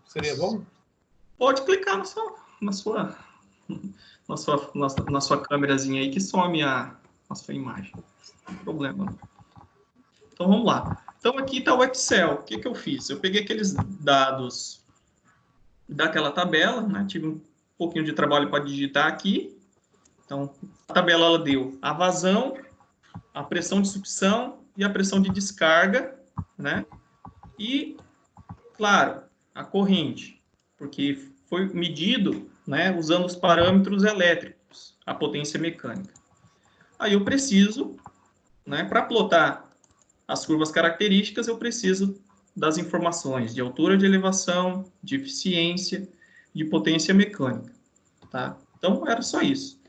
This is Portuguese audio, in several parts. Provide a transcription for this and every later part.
Seria bom? Pode clicar na sua câmerazinha aí que some a sua imagem. Não tem problema. Então, vamos lá. Então, aqui está o Excel. O que, que eu fiz? Eu peguei aqueles dados daquela tabela, né? Tive um pouquinho de trabalho para digitar aqui. Então, a tabela ela deu a vazão, a pressão de sucção e a pressão de descarga, né? E, claro, a corrente, porque foi medido, né, usando os parâmetros elétricos, a potência mecânica. Aí eu preciso, né, para plotar as curvas características, eu preciso das informações de altura de elevação, de eficiência, de potência mecânica, tá? Então, era só isso.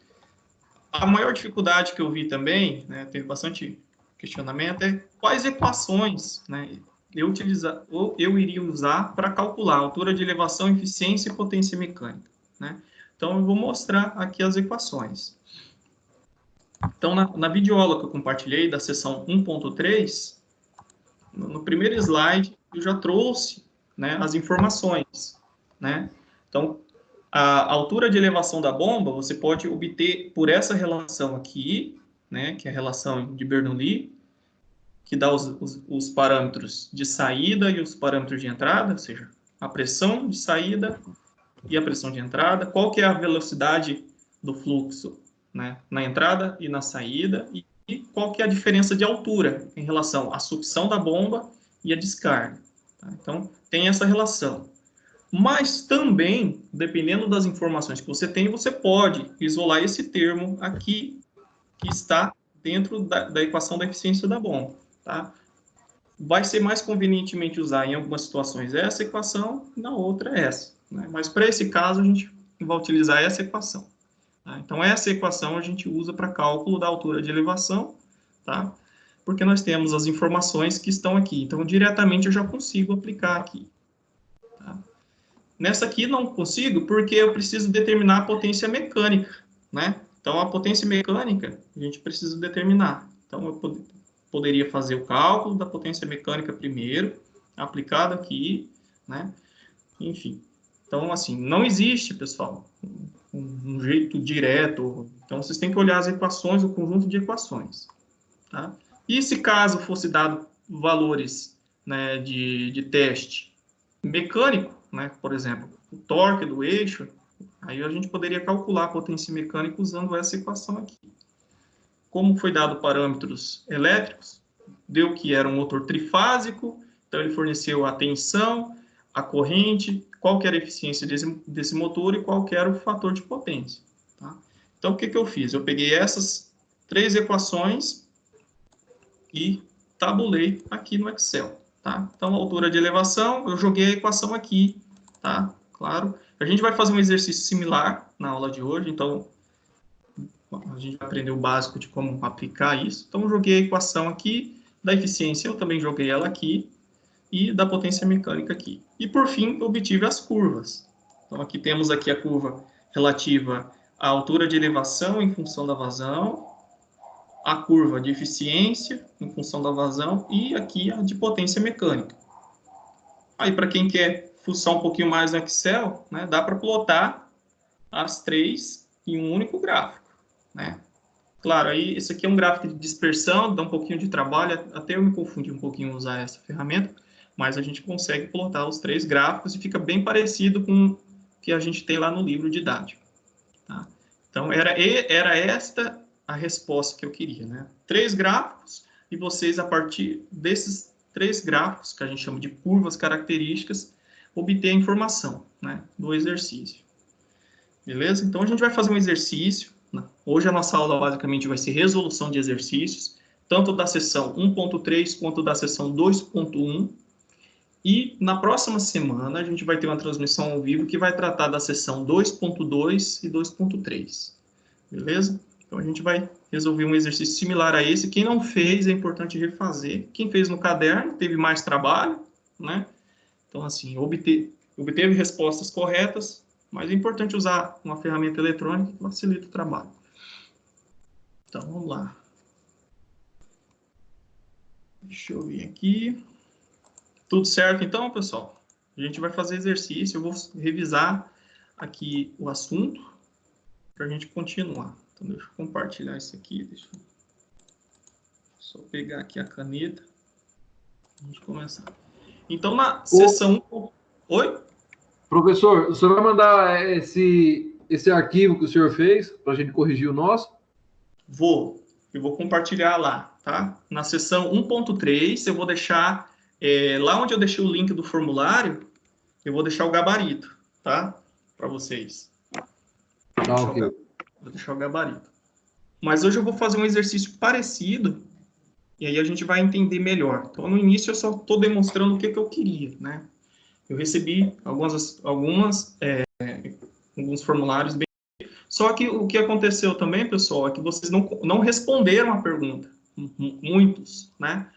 A maior dificuldade que eu vi também, né, teve bastante questionamento, é quais equações, né, eu iria usar para calcular a altura de elevação, eficiência e potência mecânica, né? Então, eu vou mostrar aqui as equações. Então, na videoaula que eu compartilhei, da seção 1.3, no primeiro slide, eu já trouxe, né, as informações, né? Então, a altura de elevação da bomba, você pode obter por essa relação aqui, né, que é a relação de Bernoulli, que dá os parâmetros de saída e os parâmetros de entrada, ou seja, a pressão de saída e a pressão de entrada, qual que é a velocidade do fluxo, né, na entrada e na saída, e qual que é a diferença de altura em relação à sucção da bomba e a descarga. Tá? Então, tem essa relação. Mas também, dependendo das informações que você tem, você pode isolar esse termo aqui, que está dentro da equação da eficiência da bomba. Tá? Vai ser mais convenientemente usar em algumas situações essa equação, na outra essa. Né? Mas para esse caso, a gente vai utilizar essa equação. Tá? Então, essa equação a gente usa para cálculo da altura de elevação, tá? Porque nós temos as informações que estão aqui. Então, diretamente eu já consigo aplicar aqui. Tá? Nessa aqui não consigo, porque eu preciso determinar a potência mecânica, né? Então, a potência mecânica a gente precisa determinar. Então, eu poderia fazer o cálculo da potência mecânica primeiro, aplicado aqui, né? Enfim. Então, assim, não existe, pessoal, um jeito direto. Então, vocês têm que olhar as equações, o conjunto de equações, tá? E se caso fosse dado valores, né, de teste mecânico, né, por exemplo, o torque do eixo, aí a gente poderia calcular a potência mecânica usando essa equação aqui. Como foi dado parâmetros elétricos, deu que era um motor trifásico, então ele forneceu a tensão, a corrente, qual que era a eficiência desse motor e qual que era o fator de potência. Tá? Então, o que, que eu fiz? Eu peguei essas três equações e tabulei aqui no Excel. Tá? Então, a altura de elevação, eu joguei a equação aqui, tá? Claro. A gente vai fazer um exercício similar na aula de hoje, então a gente vai aprender o básico de como aplicar isso. Então, eu joguei a equação aqui, da eficiência eu também joguei ela aqui, e da potência mecânica aqui. E, por fim, obtive as curvas. Então, aqui temos aqui a curva relativa à altura de elevação em função da vazão, a curva de eficiência em função da vazão e aqui a de potência mecânica. Aí, para quem quer fuçar um pouquinho mais no Excel, né, dá para plotar as três em um único gráfico, né? Claro, aí esse aqui é um gráfico de dispersão, dá um pouquinho de trabalho, até eu me confundi um pouquinho usar essa ferramenta, mas a gente consegue plotar os três gráficos e fica bem parecido com o que a gente tem lá no livro didático. Tá? Então, era esta a resposta que eu queria, né? Três gráficos, e vocês, a partir desses três gráficos, que a gente chama de curvas características, obter a informação, né, do exercício. Beleza? Então, a gente vai fazer um exercício. Hoje a nossa aula basicamente vai ser resolução de exercícios, tanto da seção 1.3 quanto da seção 2.1. E na próxima semana a gente vai ter uma transmissão ao vivo que vai tratar da seção 2.2 e 2.3. Beleza? Então a gente vai resolver um exercício similar a esse. Quem não fez, é importante refazer. Quem fez no caderno teve mais trabalho, né? Então, assim, obteve respostas corretas, mas é importante usar uma ferramenta eletrônica que facilita o trabalho. Então, vamos lá. Deixa eu ver aqui. Tudo certo, então, pessoal? A gente vai fazer exercício, eu vou revisar aqui o assunto para a gente continuar. Então, deixa eu compartilhar isso aqui. Deixa eu só pegar aqui a caneta. A gente começar. Então, na sessão... Oi? Professor, o senhor vai mandar esse arquivo que o senhor fez para a gente corrigir o nosso? Eu vou compartilhar lá, tá? Na seção 1.3, eu vou deixar, lá onde eu deixei o link do formulário, eu vou deixar o gabarito, tá? Para vocês. Tá, ok. Vou deixar o gabarito. Mas hoje eu vou fazer um exercício parecido, e aí a gente vai entender melhor. Então, no início, eu só estou demonstrando o que eu queria, né? Eu recebi alguns formulários bem... Só que o que aconteceu também, pessoal, é que vocês não responderam a pergunta. Muitos, né?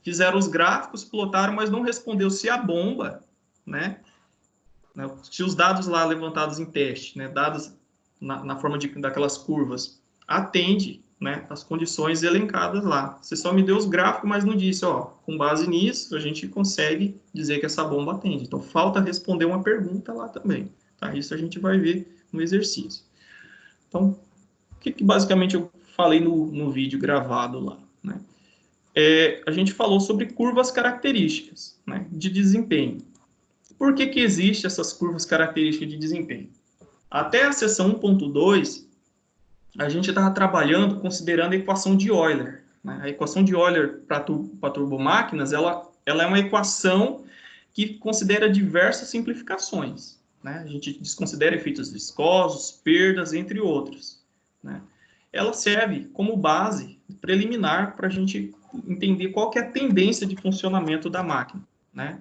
Fizeram os gráficos, plotaram, mas não respondeu se a bomba, né? Se os dados lá levantados em teste, né? Dados na forma daquelas curvas, atende, né? As condições elencadas lá. Você só me deu os gráficos, mas não disse, ó, com base nisso, a gente consegue dizer que essa bomba atende. Então, falta responder uma pergunta lá também, tá? Isso a gente vai ver no exercício. Então, o que basicamente eu falei no vídeo gravado lá, né? A gente falou sobre curvas características, né, de desempenho. Por que existem essas curvas características de desempenho? Até a seção 1.2, a gente estava trabalhando considerando a equação de Euler, né? A equação de Euler para turbomáquinas, ela é uma equação que considera diversas simplificações, né? A gente desconsidera efeitos viscosos, perdas, entre outros, né? Ela serve como base preliminar para a gente entender qual que é a tendência de funcionamento da máquina, né?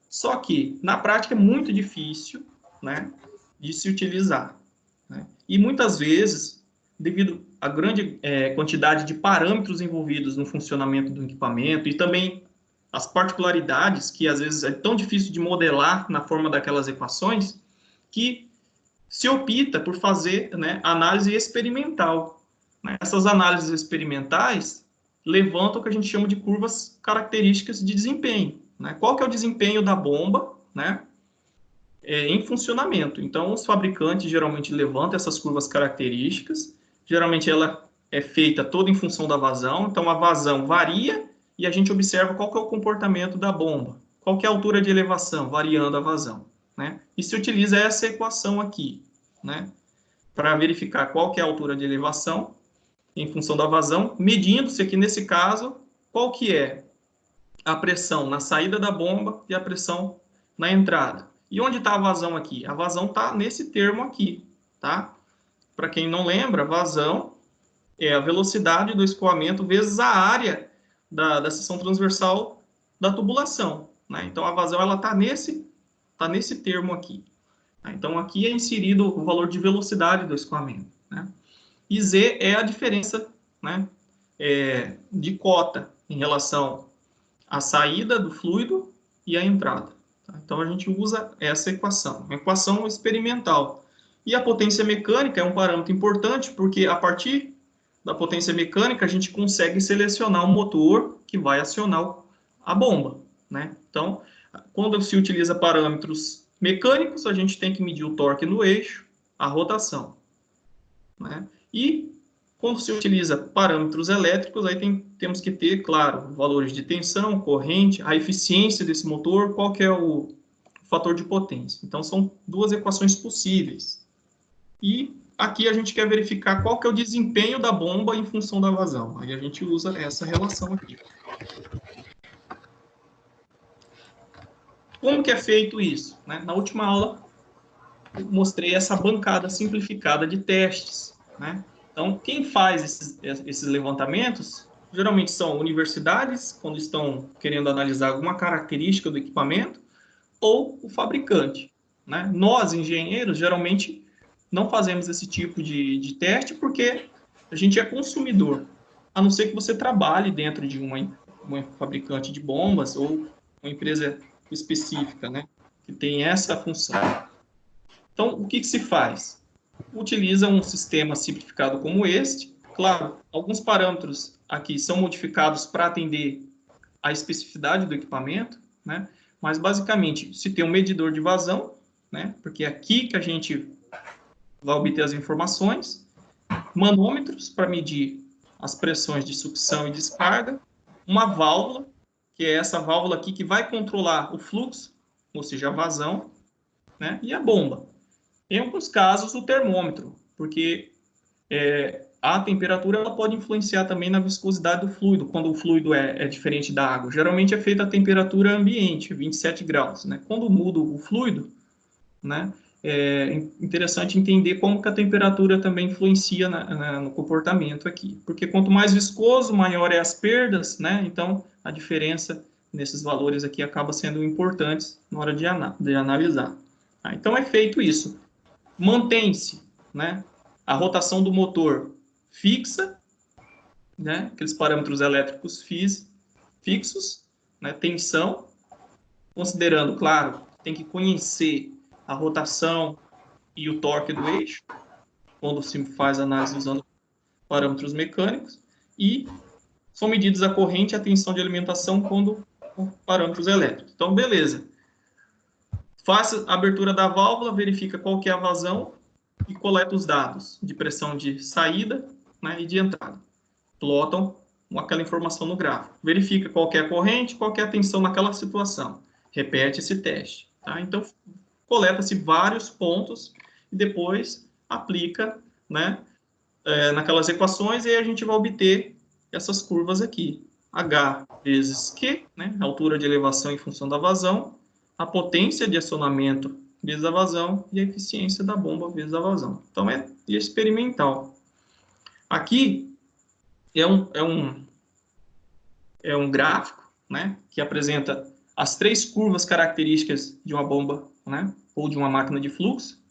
Só que, na prática, é muito difícil, né, de se utilizar, né? E muitas vezes, devido à grande quantidade de parâmetros envolvidos no funcionamento do equipamento e também as particularidades, que às vezes é tão difícil de modelar na forma daquelas equações, que se opta por fazer, né, análise experimental, né? Essas análises experimentais levantam o que a gente chama de curvas características de desempenho, né? Qual que é o desempenho da bomba, né, em funcionamento? Então, os fabricantes geralmente levantam essas curvas características, geralmente ela é feita toda em função da vazão, então a vazão varia e a gente observa qual que é o comportamento da bomba, qual que é a altura de elevação, variando a vazão, né? E se utiliza essa equação aqui, né, para verificar qual que é a altura de elevação em função da vazão, medindo-se aqui nesse caso qual que é a pressão na saída da bomba e a pressão na entrada. E onde está a vazão aqui? A vazão está nesse termo aqui, tá? Para quem não lembra, vazão é a velocidade do escoamento vezes a área da seção transversal da tubulação, né? Então, a vazão ela está nesse termo aqui. Então, aqui é inserido o valor de velocidade do escoamento, né? E Z é a diferença, né, de cota em relação à saída do fluido e à entrada. Tá? Então, a gente usa essa equação, uma equação experimental. E a potência mecânica é um parâmetro importante, porque a partir da potência mecânica, a gente consegue selecionar o motor que vai acionar a bomba, né? Então, quando se utiliza parâmetros mecânicos, a gente tem que medir o torque no eixo, a rotação, né? E quando se utiliza parâmetros elétricos, aí temos que ter, claro, valores de tensão, corrente, a eficiência desse motor, qual que é o fator de potência. Então, são duas equações possíveis. E aqui a gente quer verificar qual que é o desempenho da bomba em função da vazão. Aí a gente usa essa relação aqui. Como que é feito isso, né? Na última aula, eu mostrei essa bancada simplificada de testes, né? Então, quem faz esses levantamentos, geralmente são universidades, quando estão querendo analisar alguma característica do equipamento, ou o fabricante, né? Nós, engenheiros, geralmente não fazemos esse tipo de teste porque a gente é consumidor, a não ser que você trabalhe dentro de uma fabricante de bombas ou uma empresa específica, né, que tem essa função. Então, o que se faz? Utiliza um sistema simplificado como este. Claro, alguns parâmetros aqui são modificados para atender à especificidade do equipamento, né? Mas, basicamente, se tem um medidor de vazão, né? Porque é aqui que a gente vai obter as informações, manômetros para medir as pressões de sucção e descarga, uma válvula, que é essa válvula aqui que vai controlar o fluxo, ou seja, a vazão, né? E a bomba. Em alguns casos, o termômetro, porque a temperatura ela pode influenciar também na viscosidade do fluido, quando o fluido é diferente da água. Geralmente é feita a temperatura ambiente, 27 graus. Né? Quando muda o fluido, né, é interessante entender como que a temperatura também influencia no comportamento aqui. Porque quanto mais viscoso, maior é as perdas, né? Então a diferença nesses valores aqui acaba sendo importantes na hora de analisar. Então é feito isso. Mantém-se, né, a rotação do motor fixa, né, aqueles parâmetros elétricos fixos, né, tensão, considerando, claro, tem que conhecer a rotação e o torque do eixo, quando se faz análise usando parâmetros mecânicos, e são medidas a corrente e a tensão de alimentação quando com parâmetros elétricos. Então, beleza. Faça a abertura da válvula, verifica qual que é a vazão e coleta os dados de pressão de saída, né, e de entrada. Plotam aquela informação no gráfico. Verifica qual que é a corrente, qual que é a tensão naquela situação. Repete esse teste. Tá? Então, coleta-se vários pontos e depois aplica, né, naquelas equações, e aí a gente vai obter essas curvas aqui. H vezes Q, né, a altura de elevação em função da vazão, a potência de acionamento vezes a vazão e a eficiência da bomba vezes a vazão. Então, é experimental. Aqui é um gráfico, né, que apresenta as 3 curvas características de uma bomba, né, ou de uma máquina de fluxo.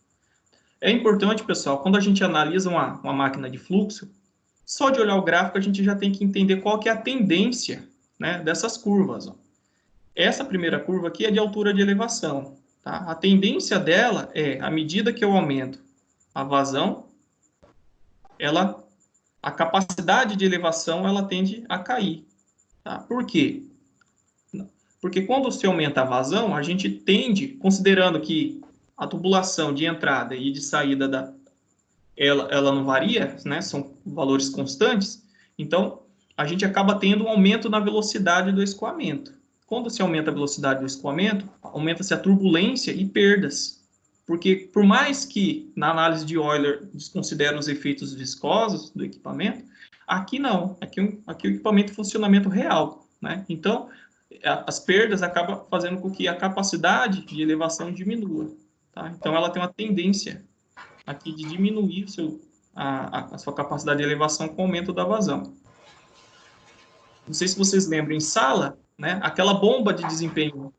É importante, pessoal, quando a gente analisa uma máquina de fluxo, só de olhar o gráfico a gente já tem que entender qual que é a tendência, né, dessas curvas. Ó. Essa primeira curva aqui é de altura de elevação. Tá? A tendência dela é, à medida que eu aumento a vazão, a capacidade de elevação ela tende a cair. Tá? Por quê? Porque quando se aumenta a vazão, a gente tende, considerando que a tubulação de entrada e de saída ela não varia, né? São valores constantes, então a gente acaba tendo um aumento na velocidade do escoamento. Quando se aumenta a velocidade do escoamento, aumenta-se a turbulência e perdas. Porque por mais que na análise de Euler desconsidere os efeitos viscosos do equipamento, aqui não, aqui o equipamento é funcionamento real, né? Então, as perdas acabam fazendo com que a capacidade de elevação diminua. Tá? Então, ela tem uma tendência aqui de diminuir a sua capacidade de elevação com o aumento da vazão. Não sei se vocês lembram, em sala, né, aquela bomba de desempenho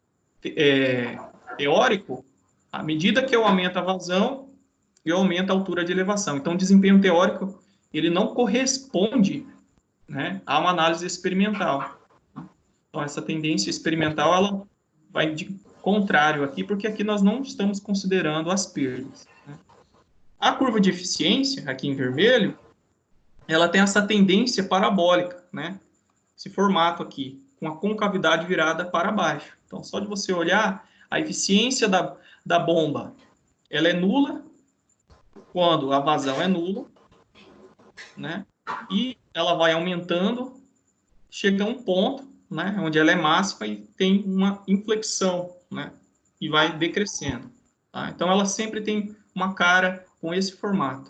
teórico, à medida que eu aumento a vazão, eu aumento a altura de elevação. Então, o desempenho teórico ele não corresponde, né, a uma análise experimental. Então, essa tendência experimental ela vai de contrário aqui, porque aqui nós não estamos considerando as perdas. Né? A curva de eficiência, aqui em vermelho, ela tem essa tendência parabólica, né? Esse formato aqui, com a concavidade virada para baixo. Então, só de você olhar, a eficiência da bomba, ela é nula quando a vazão é nula, né? E ela vai aumentando, chega a um ponto, né, onde ela é máxima e tem uma inflexão, né? E vai decrescendo. Tá? Então, ela sempre tem uma cara com esse formato.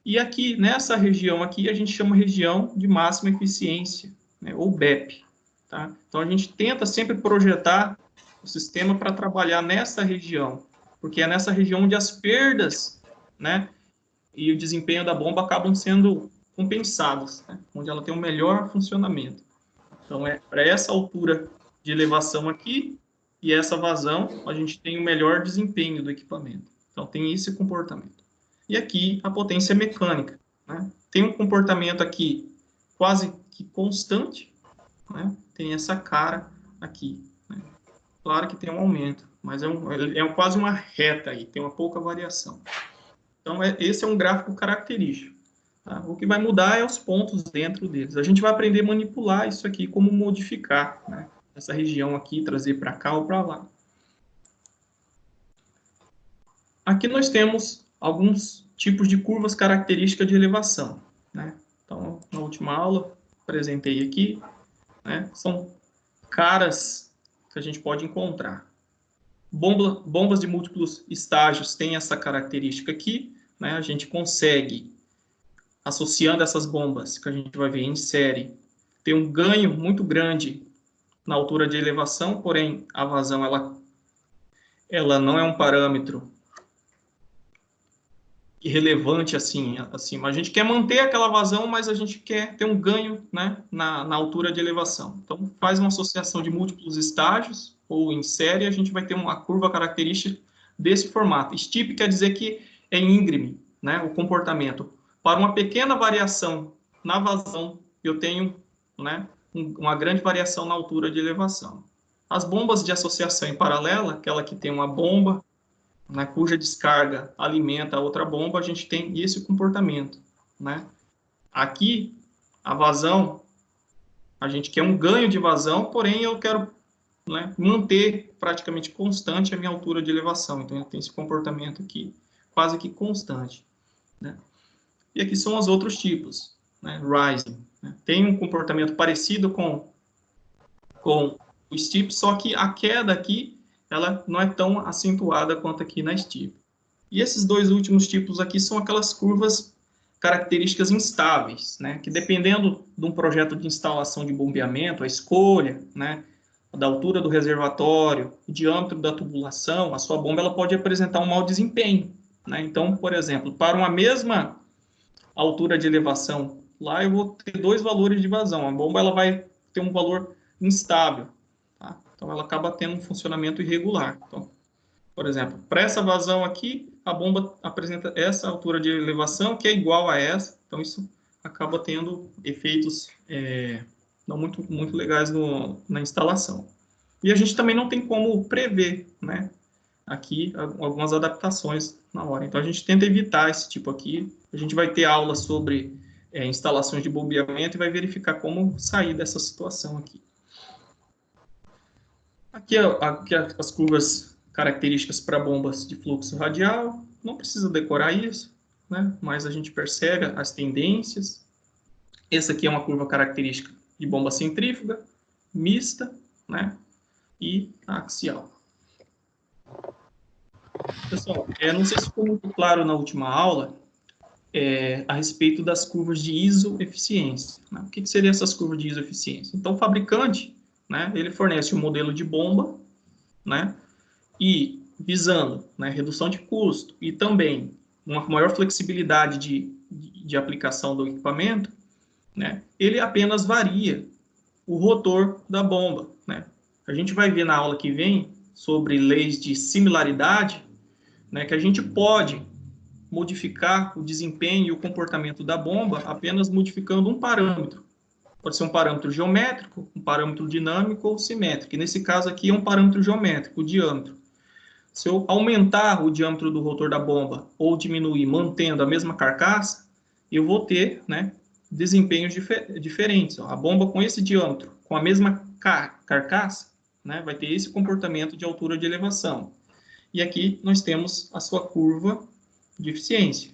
E aqui, nessa região aqui, a gente chama região de máxima eficiência, né, ou BEP. Tá? Então, a gente tenta sempre projetar o sistema para trabalhar nessa região, porque é nessa região onde as perdas, né, e o desempenho da bomba acabam sendo compensados, né, onde ela tem um melhor funcionamento. Então, para essa altura de elevação aqui e essa vazão, a gente tem o melhor desempenho do equipamento. Então, tem esse comportamento. E aqui, a potência mecânica. Né? Tem um comportamento aqui quase que constante, né? Tem essa cara aqui. Né? Claro que tem um aumento, mas é quase uma reta aí, tem uma pouca variação. Então, esse é um gráfico característico. Tá? O que vai mudar é os pontos dentro deles. A gente vai aprender a manipular isso aqui, como modificar, né? Essa região aqui, trazer para cá ou para lá. Aqui nós temos alguns tipos de curvas características de elevação, né? Então, na última aula, apresentei aqui, né? São caras que a gente pode encontrar. Bombas de múltiplos estágios têm essa característica aqui, né? A gente consegue, associando essas bombas, que a gente vai ver em série, ter um ganho muito grande na altura de elevação, porém, a vazão, ela não é um parâmetro irrelevante assim. A gente quer manter aquela vazão, mas a gente quer ter um ganho, né, na altura de elevação. Então, faz uma associação de múltiplos estágios, ou em série, a gente vai ter uma curva característica desse formato. Steep quer dizer que é íngreme, né, o comportamento. Para uma pequena variação na vazão, eu tenho, né, uma grande variação na altura de elevação. As bombas de associação em paralela, aquela que tem uma bomba, né, cuja descarga alimenta a outra bomba, a gente tem esse comportamento, né? Aqui, a vazão, a gente quer um ganho de vazão, porém eu quero, né, manter praticamente constante a minha altura de elevação. Então, eu tenho esse comportamento aqui quase que constante, né? E aqui são os outros tipos, né? Rising, né? Tem um comportamento parecido com o steep, só que a queda aqui, ela não é tão acentuada quanto aqui na steep. E esses dois últimos tipos aqui são aquelas curvas características instáveis, né? Que dependendo de um projeto de instalação de bombeamento, a escolha, né, da altura do reservatório, o diâmetro da tubulação, a sua bomba ela pode apresentar um mau desempenho, né? Então, por exemplo, para uma mesma altura de elevação, lá eu vou ter dois valores de vazão. A bomba ela vai ter um valor instável, tá? Então ela acaba tendo um funcionamento irregular. Então, por exemplo, para essa vazão aqui, a bomba apresenta essa altura de elevação, que é igual a essa. Então, isso acaba tendo efeitos não muito legais na instalação. E a gente também não tem como prever, né, aqui algumas adaptações na hora. Então, a gente tenta evitar esse tipo aqui. A gente vai ter aula sobre instalações de bombeamento e vai verificar como sair dessa situação aqui. Aqui as curvas características para bombas de fluxo radial, não precisa decorar isso, né? Mas a gente percebe as tendências. Essa aqui é uma curva característica de bomba centrífuga, mista, né? E axial. Pessoal, não sei se ficou muito claro na última aula a respeito das curvas de isoeficiência, né? O que seriam essas curvas de isoeficiência? Então, o fabricante, né, ele fornece um modelo de bomba, né? E visando, né, redução de custo e também uma maior flexibilidade de aplicação do equipamento, né, ele apenas varia o rotor da bomba, né? A gente vai ver na aula que vem sobre leis de similaridade, né, que a gente pode modificar o desempenho e o comportamento da bomba apenas modificando um parâmetro. Pode ser um parâmetro geométrico, um parâmetro dinâmico ou simétrico. E nesse caso aqui é um parâmetro geométrico, o diâmetro. Se eu aumentar o diâmetro do rotor da bomba ou diminuir mantendo a mesma carcaça, eu vou ter, né, desempenhos diferentes. A bomba com esse diâmetro, com a mesma carcaça, né, vai ter esse comportamento de altura de elevação. E aqui nós temos a sua curva de eficiência.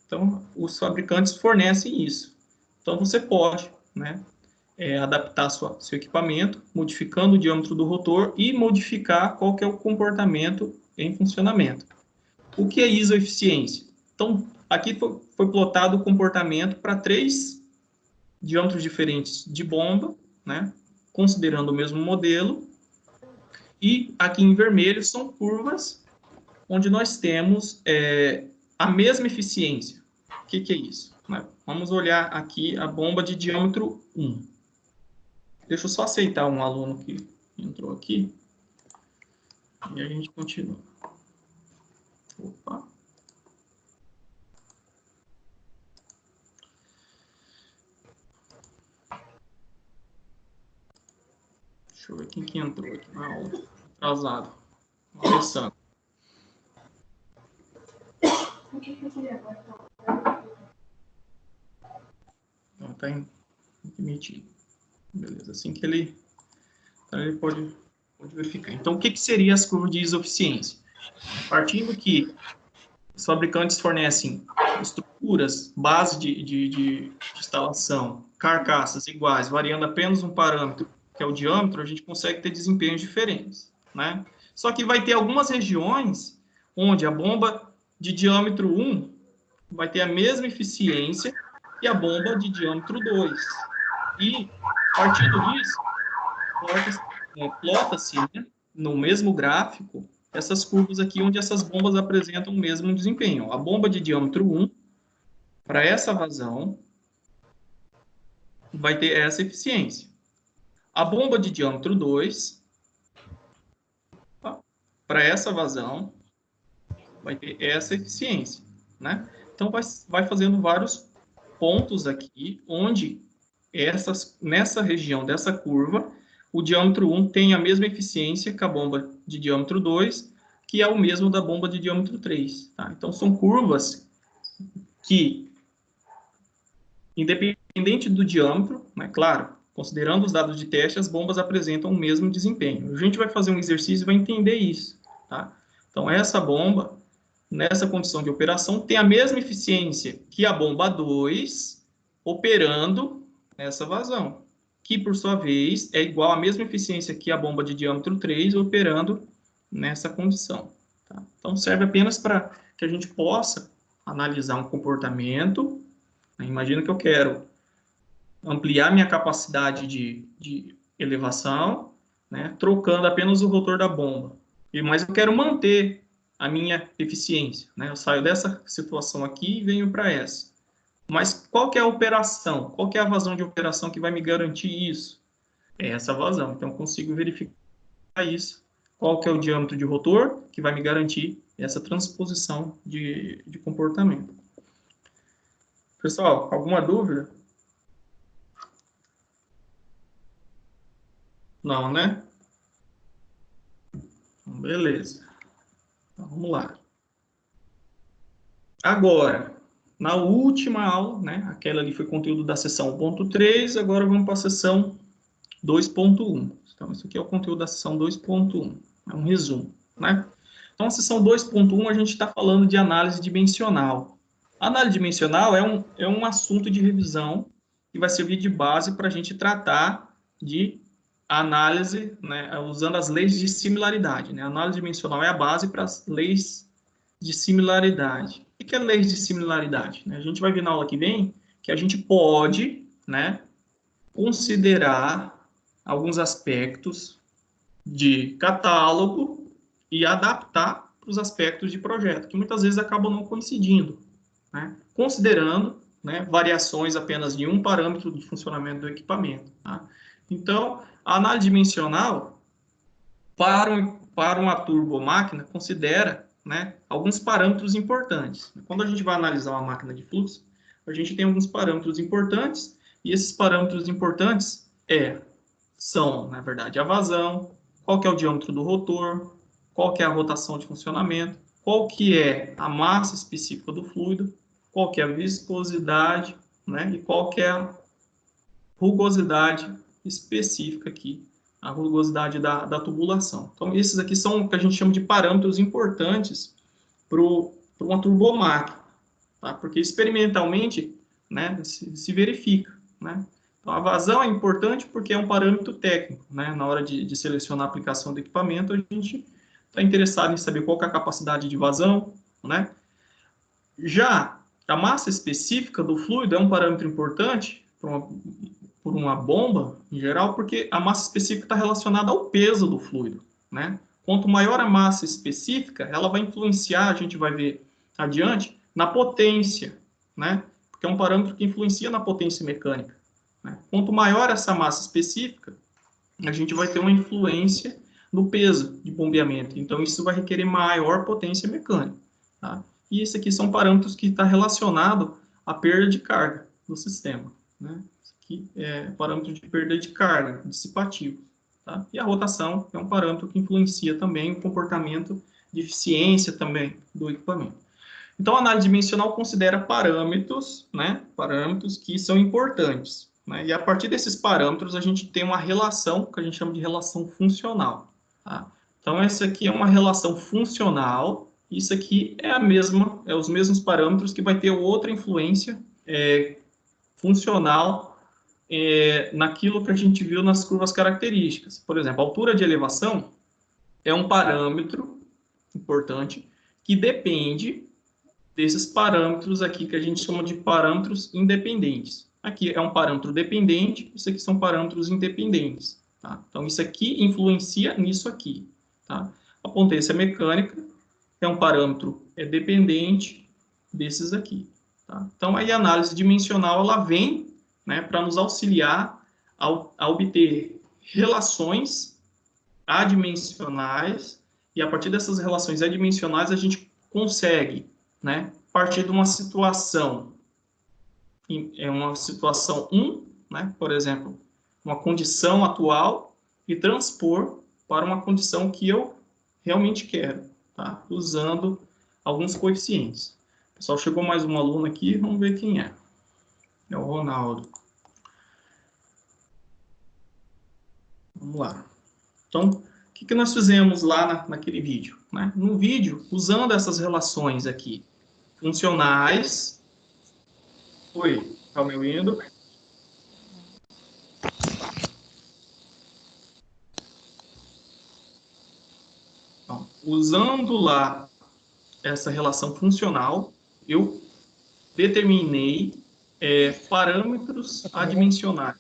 Então, os fabricantes fornecem isso. Então, você pode, né, adaptar seu equipamento, modificando o diâmetro do rotor e modificar qual que é o comportamento em funcionamento. O que é isoeficiência? Então, aqui foi plotado o comportamento para 3 diâmetros diferentes de bomba, né, considerando o mesmo modelo. E aqui em vermelho são curvas onde nós temos a mesma eficiência. O que é isso? Vamos olhar aqui a bomba de diâmetro 1. Deixa eu só aceitar um aluno que entrou aqui. E a gente continua. Opa. Deixa eu ver quem que entrou aqui na aula. Atrasado. Alessandro. Então, está emitido. Beleza. Assim que ele pode verificar. Então, o que seriam as curvas de isoeficiência? Partindo que Os fabricantes fornecem estruturas, base de instalação, carcaças iguais, variando apenas um parâmetro, que é o diâmetro, a gente consegue ter desempenhos diferentes, né? Só que vai ter algumas regiões onde a bomba de diâmetro 1 vai ter a mesma eficiência que a bomba de diâmetro 2. E, partindo disso, plota-se, né, no mesmo gráfico essas curvas aqui, onde essas bombas apresentam o mesmo desempenho. A bomba de diâmetro 1, para essa vazão, vai ter essa eficiência. A bomba de diâmetro 2, para essa vazão, vai ter essa eficiência, né? Então, vai fazendo vários pontos aqui, onde nessa região dessa curva, o diâmetro 1 tem a mesma eficiência que a bomba de diâmetro 2, que é o mesmo da bomba de diâmetro 3. Tá? Então, são curvas que, independente do diâmetro, né, claro, considerando os dados de teste, as bombas apresentam o mesmo desempenho. A gente vai fazer um exercício e vai entender isso. Tá? Então, essa bomba, nessa condição de operação, tem a mesma eficiência que a bomba 2, operando essa vazão, que, por sua vez, é igual à mesma eficiência que a bomba de diâmetro 3, operando nessa condição. Tá? Então, serve apenas para que a gente possa analisar um comportamento. Imagina que eu quero ampliar minha capacidade de elevação, né, trocando apenas o rotor da bomba. Mas eu quero manter a minha eficiência. Né? Eu saio dessa situação aqui e venho para essa. Mas qual que é a operação? Qual que é a vazão de operação que vai me garantir isso? É essa vazão. Então, eu consigo verificar isso. Qual que é o diâmetro de rotor que vai me garantir essa transposição de comportamento. Pessoal, alguma dúvida? Não, né? Beleza. Então, vamos lá. Agora, na última aula, né? Aquela ali foi conteúdo da sessão 1.3, agora vamos para a sessão 2.1. Então, isso aqui é o conteúdo da sessão 2.1. É um resumo, né? Então, a sessão 2.1, a gente está falando de análise dimensional. A análise dimensional é um assunto de revisão que vai servir de base para a gente tratar de análise, né, usando as leis de similaridade. Né? A análise dimensional é a base para as leis de similaridade. O que é leis de similaridade? A gente vai ver na aula que vem que a gente pode, né, considerar alguns aspectos de catálogo e adaptar para os aspectos de projeto, que muitas vezes acabam não coincidindo, né? Considerando, né, variações apenas de um parâmetro de funcionamento do equipamento. Tá? Então, a análise dimensional, para uma turbomáquina, considera, né, alguns parâmetros importantes. Quando a gente vai analisar uma máquina de fluxo, a gente tem alguns parâmetros importantes, e esses parâmetros importantes são, na verdade, a vazão, qual que é o diâmetro do rotor, qual que é a rotação de funcionamento, qual que é a massa específica do fluido, qual que é a viscosidade, né, e qual que é a rugosidade específica aqui, a rugosidade da tubulação. Então, esses aqui são o que a gente chama de parâmetros importantes para uma turbomáquina, tá? Porque experimentalmente, né, se verifica, né? Então, a vazão é importante porque é um parâmetro técnico, né? Na hora de selecionar a aplicação do equipamento, a gente está interessado em saber qual que é a capacidade de vazão, né? Já a massa específica do fluido é um parâmetro importante por uma bomba, em geral, porque a massa específica está relacionada ao peso do fluido, né? Quanto maior a massa específica, ela vai influenciar, a gente vai ver adiante, na potência, né? Porque é um parâmetro que influencia na potência mecânica. Né? Quanto maior essa massa específica, a gente vai ter uma influência no peso de bombeamento. Então, isso vai requerer maior potência mecânica. Tá? E isso aqui são parâmetros que estão relacionados à perda de carga do sistema. Né? Isso aqui é parâmetro de perda de carga, dissipativo. Tá? E a rotação é um parâmetro que influencia também o comportamento de eficiência também do equipamento. Então, a análise dimensional considera parâmetros, né? Parâmetros que são importantes. Né? E a partir desses parâmetros, a gente tem uma relação que a gente chama de relação funcional. Tá? Então, essa aqui é uma relação funcional isso aqui é os mesmos parâmetros que vai ter outra influência funcional naquilo que a gente viu nas curvas características. Por exemplo, a altura de elevação é um parâmetro importante que depende desses parâmetros aqui que a gente chama de parâmetros independentes. Aqui é um parâmetro dependente, isso aqui são parâmetros independentes. Tá? Então, isso aqui influencia nisso aqui. Tá? A potência mecânica é um parâmetro dependente desses aqui. Tá? Então, aí a análise dimensional ela vem, né, para nos auxiliar a obter relações adimensionais, e a partir dessas relações adimensionais a gente consegue, né, partir de uma situação, uma situação 1, né, por exemplo, uma condição atual, e transpor para uma condição que eu realmente quero, tá? Usando alguns coeficientes. Pessoal, chegou mais um aluno aqui, vamos ver quem é. É o Ronaldo. Vamos lá. Então, o que nós fizemos lá naquele vídeo? Né? No vídeo, usando essas relações aqui, funcionais. Oi, está me ouvindo? Então, usando lá essa relação funcional, eu determinei parâmetros adimensionais.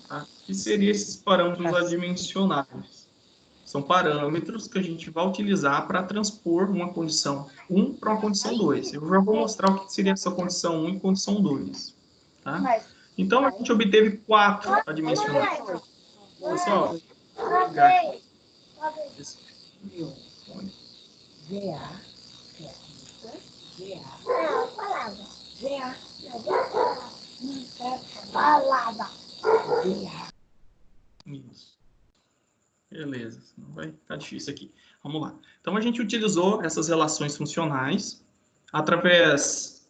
Tá? O que seriam esses parâmetros adimensionais? São parâmetros que a gente vai utilizar para transpor uma condição 1 para uma condição 2. Eu já vou mostrar o que seria essa condição 1 e condição 2. Tá? Então, a gente obteve 4 adimensionais. Pessoal, isso. Beleza, senão vai ficar difícil aqui. Vamos lá. Então, a gente utilizou essas relações funcionais através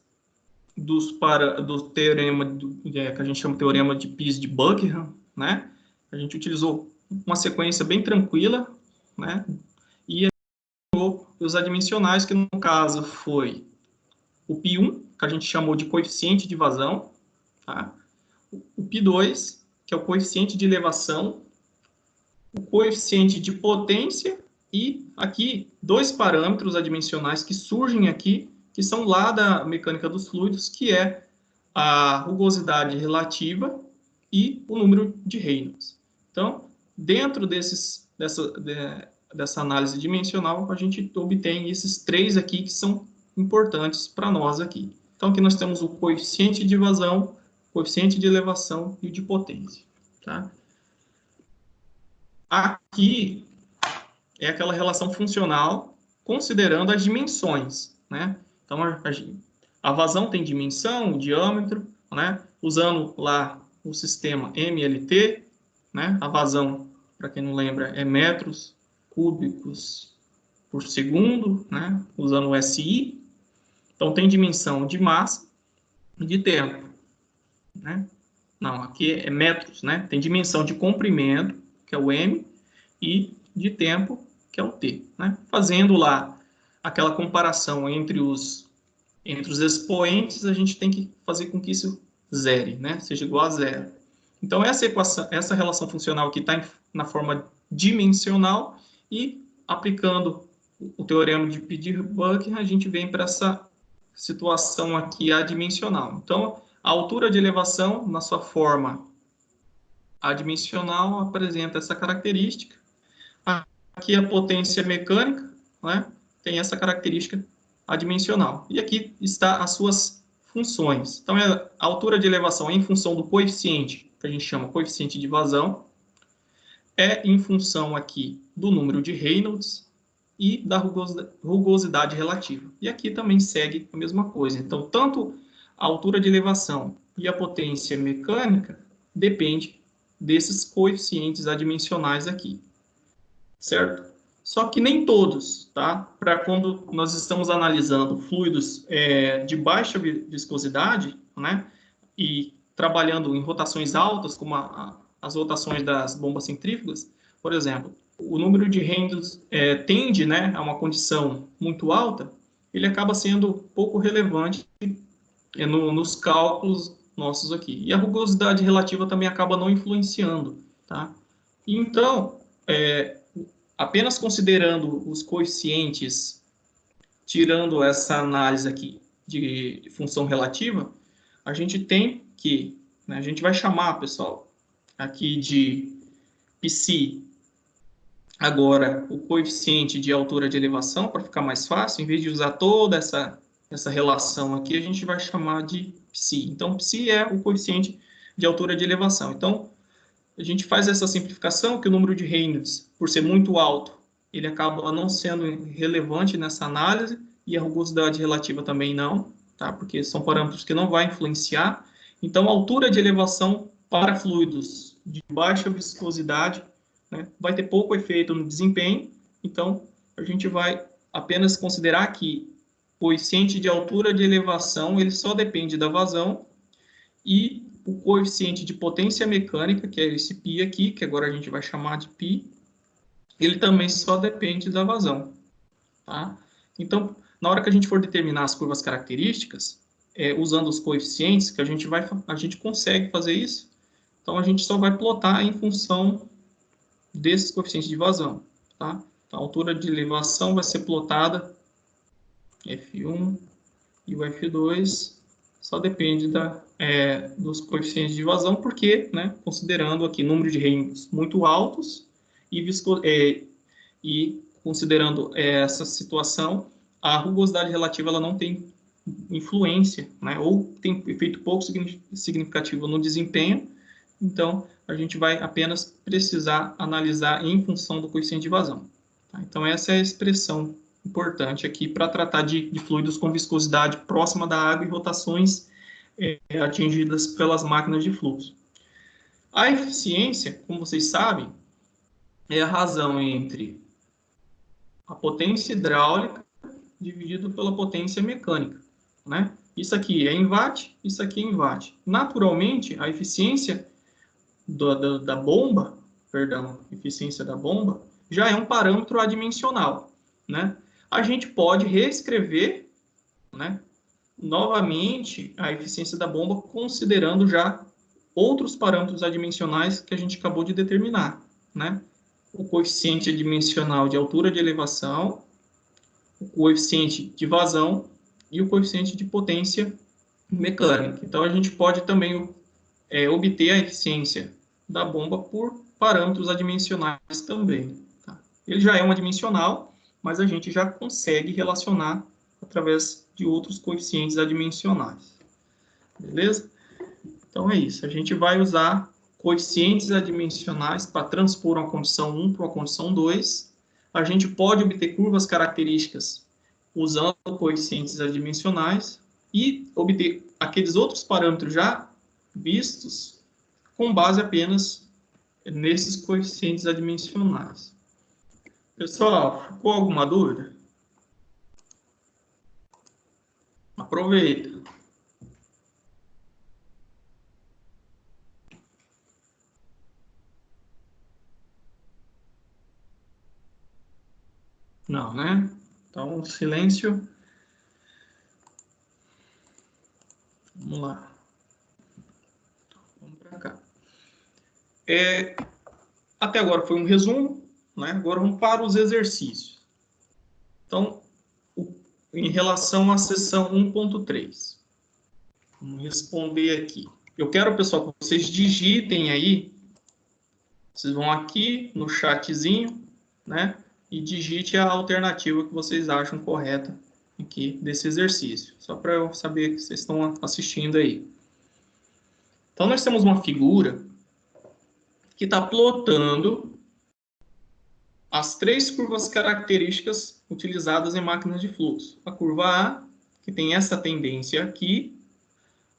do teorema, que a gente chama de teorema de Pease de Buckingham, né? A gente utilizou uma sequência bem tranquila, né? E os adimensionais, que no caso foi o π1, que a gente chamou de coeficiente de vazão, tá? O π2, que é o coeficiente de elevação, o coeficiente de potência e aqui 2 parâmetros adimensionais que surgem aqui, que são lá da mecânica dos fluidos, que é a rugosidade relativa e o número de Reynolds. Então, dentro dessa análise dimensional, a gente obtém esses 3 aqui que são importantes para nós aqui. Então, aqui nós temos o coeficiente de vazão, coeficiente de elevação e o de potência. Tá? Aqui é aquela relação funcional considerando as dimensões, né? Então, a vazão tem dimensão, diâmetro, né? Usando lá o sistema MLT, né? A vazão, para quem não lembra, é metros cúbicos por segundo, né? Usando o SI. Então, tem dimensão de massa e de tempo, né? Não, aqui é metros, né? Tem dimensão de comprimento, que é o M, e de tempo, que é o T, né? Fazendo lá aquela comparação entre os expoentes, a gente tem que fazer com que isso zere, né? Seja igual a zero. Então, essa equação, essa relação funcional aqui está na forma dimensional, e aplicando o teorema de Peetre-Buckingham, a gente vem para essa situação aqui adimensional. Então, a altura de elevação, na sua forma adimensional, apresenta essa característica. Aqui a potência mecânica, né, tem essa característica adimensional. E aqui está as suas funções. Então, a altura de elevação é em função do coeficiente, que a gente chama coeficiente de vazão, é em função aqui do número de Reynolds e da rugosidade relativa. E aqui também segue a mesma coisa. Então, tanto a altura de elevação e a potência mecânica depende desses coeficientes adimensionais aqui, certo? Só que nem todos, tá? Para quando nós estamos analisando fluidos de baixa viscosidade, né? E trabalhando em rotações altas, como as rotações das bombas centrífugas, por exemplo, o número de rendos tende, né, a uma condição muito alta, ele acaba sendo pouco relevante nos cálculos nossos aqui. E a rugosidade relativa também acaba não influenciando, tá? Então, apenas considerando os coeficientes, tirando essa análise aqui de função relativa, a gente tem que, né, a gente vai chamar, pessoal, aqui de psi, agora o coeficiente de altura de elevação, para ficar mais fácil, em vez de usar toda essa relação aqui, a gente vai chamar de psi. Então, psi é o coeficiente de altura de elevação. Então, a gente faz essa simplificação, que o número de Reynolds, por ser muito alto, ele acaba não sendo relevante nessa análise, e a rugosidade relativa também não, tá? Porque são parâmetros que não vai influenciar. Então, a altura de elevação para fluidos de baixa viscosidade, né, vai ter pouco efeito no desempenho. Então, a gente vai apenas considerar que o coeficiente de altura de elevação ele só depende da vazão, e o coeficiente de potência mecânica, que é esse π aqui, que agora a gente vai chamar de π, ele também só depende da vazão. Tá? Então, na hora que a gente for determinar as curvas características, usando os coeficientes, que a gente consegue fazer isso, então a gente só vai plotar em função desses coeficientes de vazão. Tá? Então, a altura de elevação vai ser plotada F1 e o F2 só depende dos coeficientes de vazão, porque, né, considerando aqui número de reinos muito altos e considerando essa situação, a rugosidade relativa ela não tem influência, né, ou tem efeito pouco significativo no desempenho. Então, a gente vai apenas precisar analisar em função do coeficiente de vazão. Tá? Então, essa é a expressão importante aqui para tratar de fluidos com viscosidade próxima da água e rotações atingidas pelas máquinas de fluxo. A eficiência, como vocês sabem, é a razão entre a potência hidráulica dividido pela potência mecânica, né? Isso aqui é em watt, isso aqui é em watt. Naturalmente, a eficiência da bomba, eficiência da bomba, já é um parâmetro adimensional, né? A gente pode reescrever, né, novamente a eficiência da bomba considerando já outros parâmetros adimensionais que a gente acabou de determinar, né? O coeficiente adimensional de altura de elevação, o coeficiente de vazão e o coeficiente de potência mecânica. Então, a gente pode também obter a eficiência da bomba por parâmetros adimensionais também. Tá? Ele já é um adimensional, mas a gente já consegue relacionar através de outros coeficientes adimensionais. Beleza? Então é isso. A gente vai usar coeficientes adimensionais para transpor uma condição 1 para uma condição 2. A gente pode obter curvas características usando coeficientes adimensionais e obter aqueles outros parâmetros já vistos com base apenas nesses coeficientes adimensionais. Pessoal, ficou alguma dúvida? Aproveita. Não, né? Então, silêncio. Vamos lá. Vamos para cá. Até agora foi um resumo, né? Agora vamos para os exercícios. Então, em relação à seção 1.3. Vamos responder aqui. Eu quero, pessoal, que vocês digitem aí. Vocês vão aqui no chatzinho, né? E digite a alternativa que vocês acham correta aqui desse exercício. Só para eu saber que vocês estão assistindo aí. Então, nós temos uma figura que está plotando as três curvas características utilizadas em máquinas de fluxo. A curva A, que tem essa tendência aqui.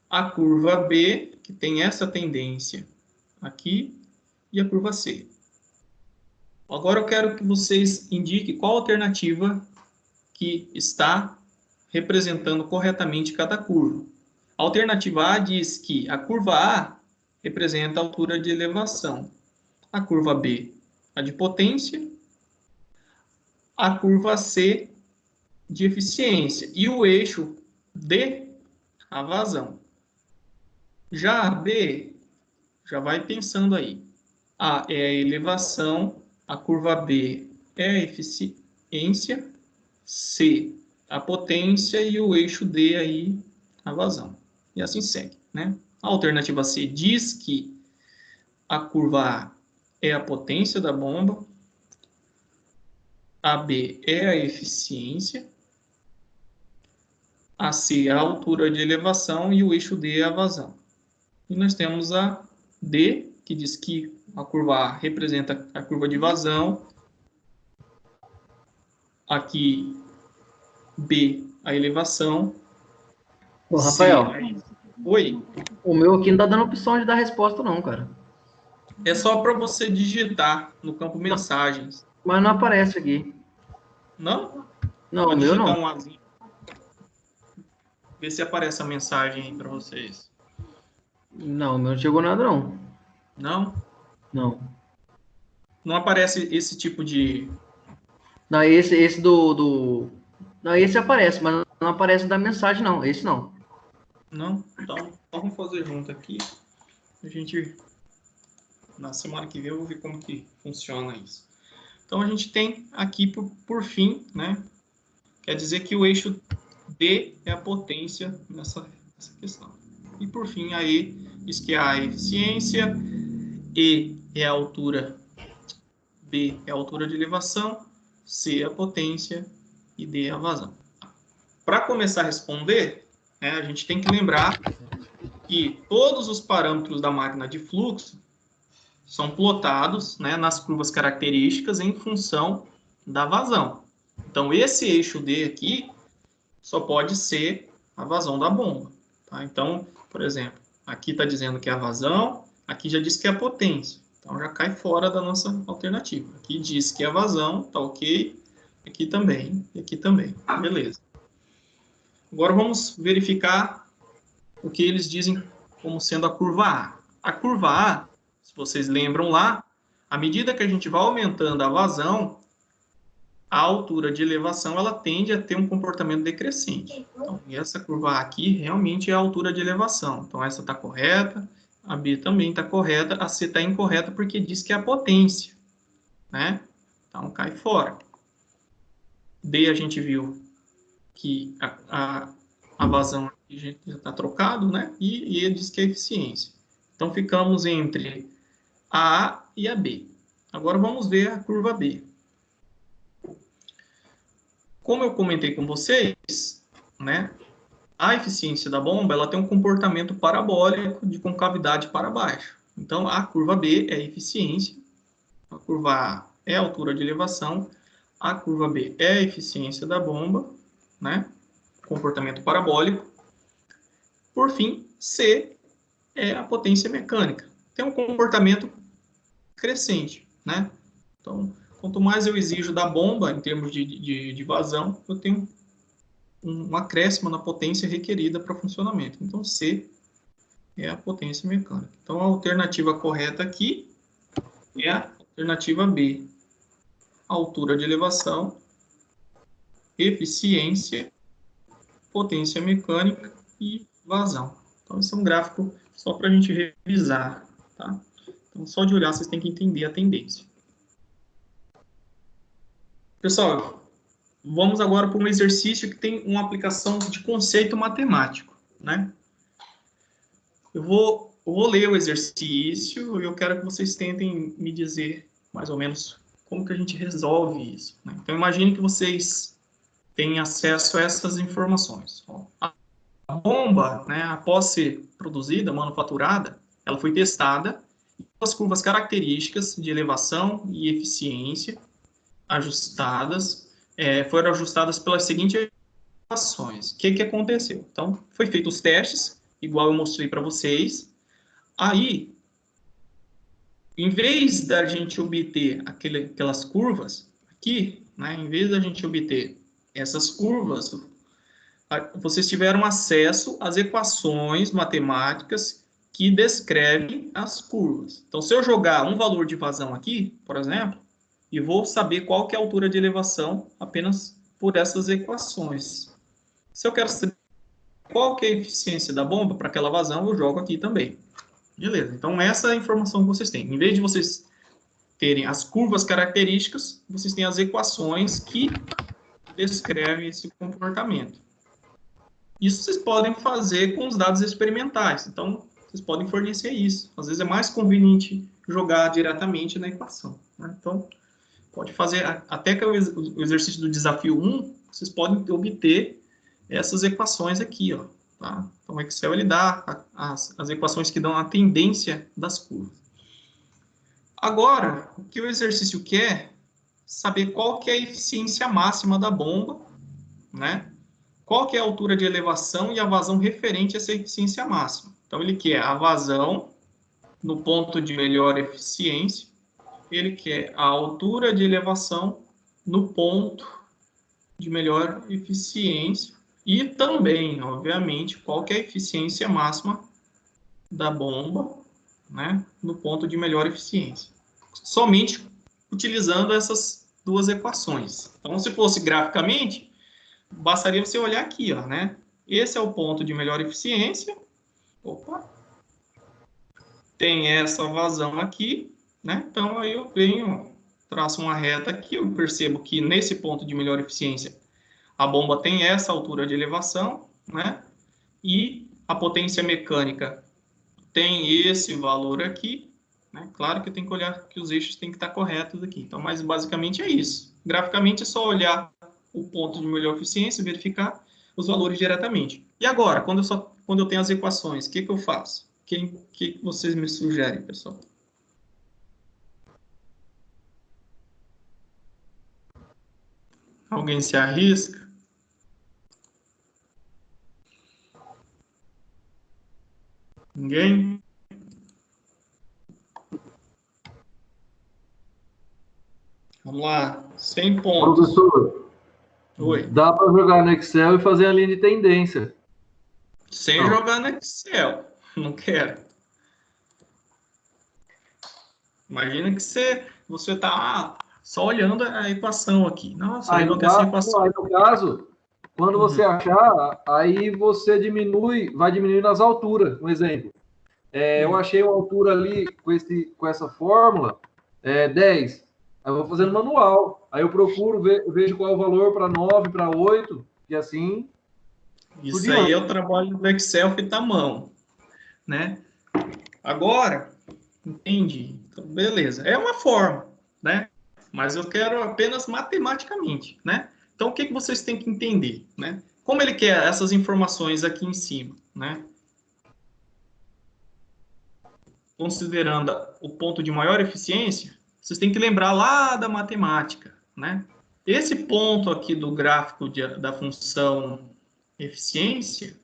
A curva B, que tem essa tendência aqui. E a curva C. Agora eu quero que vocês indiquem qual alternativa que está representando corretamente cada curva. A alternativa A diz que a curva A representa a altura de elevação. A curva B, a de potência, a curva C de eficiência e o eixo D, a vazão. Já a B, já vai pensando aí. A é a elevação, a curva B é a eficiência, C a potência e o eixo D aí a vazão. E assim segue, né? A alternativa C diz que a curva A é a potência da bomba, a B é a eficiência, a C é a altura de elevação e o eixo D é a vazão. E nós temos a D, que diz que a curva A representa a curva de vazão, aqui B, a elevação. Ô, Rafael, Oi? o meu aqui não tá dando opção de dar resposta não, cara. É só para você digitar no campo mensagens. Mas não aparece aqui. Não? Não, Pode o meu digitar não. um azinho. Vê se aparece a mensagem aí para vocês. Não, o meu não chegou nada não. Não? Não. Não aparece esse tipo de... Não, esse do... Não, esse aparece, mas não aparece da mensagem não. Esse não. Não? Então vamos fazer junto aqui. A gente... Na semana que vem eu vou ver como que funciona isso. Então a gente tem aqui por fim, né? Quer dizer que o eixo D é a potência nessa questão. E por fim a E diz que é a eficiência, E é a altura, B é a altura de elevação, C é a potência e D é a vazão. Para começar a responder, né, a gente tem que lembrar que todos os parâmetros da máquina de fluxo são plotados, né, nas curvas características em função da vazão. Então, esse eixo D aqui só pode ser a vazão da bomba. Tá? Então, por exemplo, aqui está dizendo que é a vazão, aqui já diz que é a potência. Então, já cai fora da nossa alternativa. Aqui diz que é a vazão, tá ok. Aqui também, e aqui também. Beleza. Agora, vamos verificar o que eles dizem como sendo a curva A. A curva A, se vocês lembram lá, à medida que a gente vai aumentando a vazão, a altura de elevação ela tende a ter um comportamento decrescente. Então, essa curva A aqui realmente é a altura de elevação. Então, essa está correta, a B também está correta, a C está incorreta porque diz que é a potência, né? Então, cai fora. D a gente viu que a vazão aqui já está trocado, né? E ele diz que é a eficiência. Então, ficamos entre a A e a B. Agora, vamos ver a curva B. Como eu comentei com vocês, né, a eficiência da bomba ela tem um comportamento parabólico de concavidade para baixo. Então, a curva B é a eficiência, a curva A é a altura de elevação, a curva B é a eficiência da bomba, né, comportamento parabólico. Por fim, C é a potência mecânica. Tem um comportamento crescente, né? Então, quanto mais eu exijo da bomba, em termos de vazão, eu tenho um acréscimo na potência requerida para funcionamento. Então, C é a potência mecânica. Então, a alternativa correta aqui é a alternativa B. Altura de elevação, eficiência, potência mecânica e vazão. Então, esse é um gráfico só para a gente revisar, tá? Então, só de olhar, vocês têm que entender a tendência. Pessoal, vamos agora para um exercício que tem uma aplicação de conceito matemático, né? Eu vou ler o exercício e eu quero que vocês tentem me dizer mais ou menos como que a gente resolve isso, né? Então, imagine que vocês têm acesso a essas informações. A bomba, né, após ser produzida, manufaturada, ela foi testada e as curvas características de elevação e eficiência ajustadas, foram ajustadas pelas seguintes equações. O que aconteceu? Então, foi feito os testes, igual eu mostrei para vocês. Aí, em vez da gente obter aquelas curvas aqui, né, em vez da gente obter essas curvas, vocês tiveram acesso às equações matemáticas que descrevem as curvas. Então, se eu jogar um valor de vazão aqui, por exemplo, e vou saber qual que é a altura de elevação apenas por essas equações. Se eu quero saber qual que é a eficiência da bomba para aquela vazão, eu jogo aqui também. Beleza, então essa é a informação que vocês têm. Em vez de vocês terem as curvas características, vocês têm as equações que descrevem esse comportamento. Isso vocês podem fazer com os dados experimentais. Então, vocês podem fornecer isso. Às vezes é mais conveniente jogar diretamente na equação, né? Então, pode fazer, até que o exercício do desafio 1, vocês podem obter essas equações aqui, ó, tá? Então, o Excel, ele dá as equações que dão a tendência das curvas. Agora, o que o exercício quer? Saber qual que é a eficiência máxima da bomba, né? Qual que é a altura de elevação e a vazão referente a essa eficiência máxima. Então, ele quer a vazão no ponto de melhor eficiência, ele quer a altura de elevação no ponto de melhor eficiência e também, obviamente, qual que é a eficiência máxima da bomba, né, no ponto de melhor eficiência. Somente utilizando essas duas equações. Então, se fosse graficamente, bastaria você olhar aqui, ó, né? Esse é o ponto de melhor eficiência. Opa! Tem essa vazão aqui, né? Então, aí eu venho, traço uma reta aqui, eu percebo que nesse ponto de melhor eficiência, a bomba tem essa altura de elevação, né? E a potência mecânica tem esse valor aqui, né? Claro que eu tenho que olhar que os eixos têm que estar corretos aqui. Então, mas basicamente é isso. Graficamente é só olhar o ponto de melhor eficiência e verificar os valores diretamente. E agora, quando eu tenho as equações, o que eu faço? O que vocês me sugerem, pessoal? Alguém se arrisca? Ninguém? Vamos lá, 100 pontos. Professor, Oi. dá para jogar no Excel e fazer a linha de tendência. Sem Não. jogar no Excel. Não quero. Imagina que você está só olhando a equação aqui. Nossa, Aí, eu no não tenho essa caso, equação. quando você achar, aí você vai diminuindo as alturas. Um exemplo. Eu achei uma altura ali com essa fórmula, 10. Aí eu vou fazendo manual. Aí eu procuro, vejo qual é o valor para 9, para 8, e assim. Isso aí é o trabalho do Excel feito à mão, né? Agora, entendi. Então, beleza. É uma forma, né? Mas eu quero apenas matematicamente, né? Então, o que vocês têm que entender, né? Como ele quer essas informações aqui em cima, né? Considerando o ponto de maior eficiência, vocês têm que lembrar lá da matemática, né? Esse ponto aqui do gráfico da função eficiência,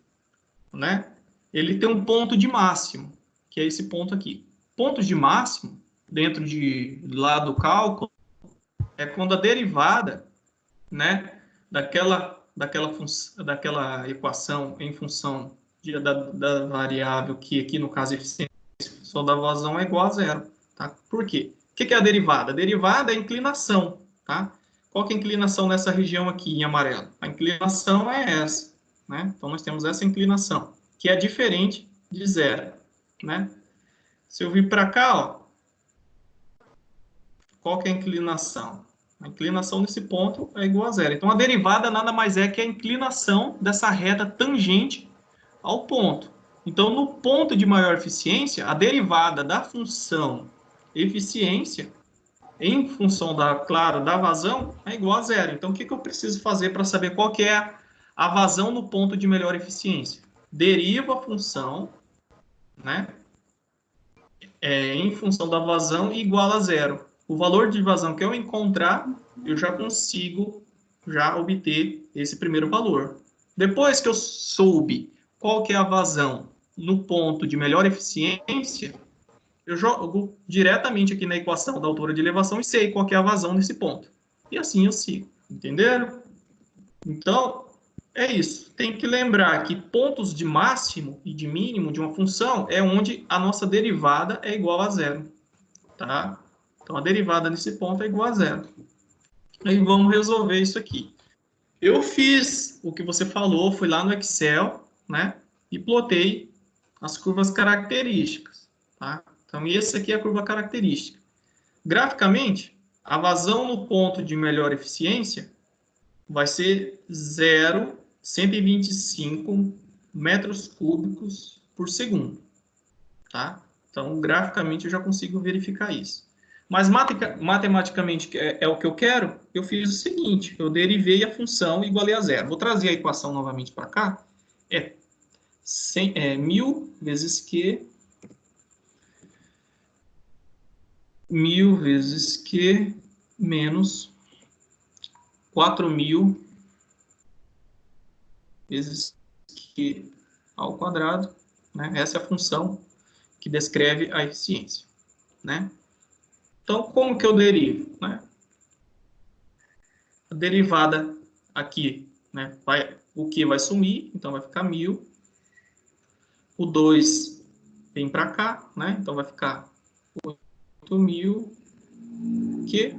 né? Ele tem um ponto de máximo, que é esse ponto aqui. Pontos de máximo, dentro lá do cálculo, é quando a derivada, né, daquela equação em função da variável que aqui no caso é eficiência da vazão é igual a zero, tá? Por quê? O que é a derivada? A derivada é a inclinação, tá? Qual que é a inclinação nessa região aqui em amarelo? A inclinação é essa, né? Então nós temos essa inclinação, que é diferente de zero, né? Se eu vir para cá, ó, qual que é a inclinação? A inclinação desse ponto é igual a zero. Então a derivada nada mais é que a inclinação dessa reta tangente ao ponto. Então, no ponto de maior eficiência, a derivada da função eficiência, em função, claro, da vazão, é igual a zero. Então, o que eu preciso fazer para saber qual que é a vazão no ponto de melhor eficiência? Deriva a função, né, em função da vazão igual a zero. O valor de vazão que eu encontrar, eu já consigo obter esse primeiro valor. Depois que eu soube qual que é a vazão no ponto de melhor eficiência, eu jogo diretamente aqui na equação da altura de elevação e sei qual que é a vazão nesse ponto. E assim eu sigo. Entenderam? Então, é isso. Tem que lembrar que pontos de máximo e de mínimo de uma função é onde a nossa derivada é igual a zero. Tá? Então, a derivada nesse ponto é igual a zero. Aí vamos resolver isso aqui. Eu fiz o que você falou, fui lá no Excel, né? E plotei as curvas características, tá? Então, essa aqui é a curva característica. Graficamente, a vazão no ponto de melhor eficiência vai ser 0,125 metros cúbicos por segundo, tá? Então, graficamente, eu já consigo verificar isso. Mas, matematicamente, é o que eu quero, eu fiz o seguinte, eu derivei a função e igualei a zero. Vou trazer a equação novamente para cá. É 1.000 vezes Q, 1.000 vezes Q menos 4.000 vezes Q ao quadrado, né? Essa é a função que descreve a eficiência, né? Então, como que eu derivo, né? A derivada aqui, né? O Q vai sumir, então vai ficar 1.000. O 2 vem para cá, né? Então vai ficar 8.000 que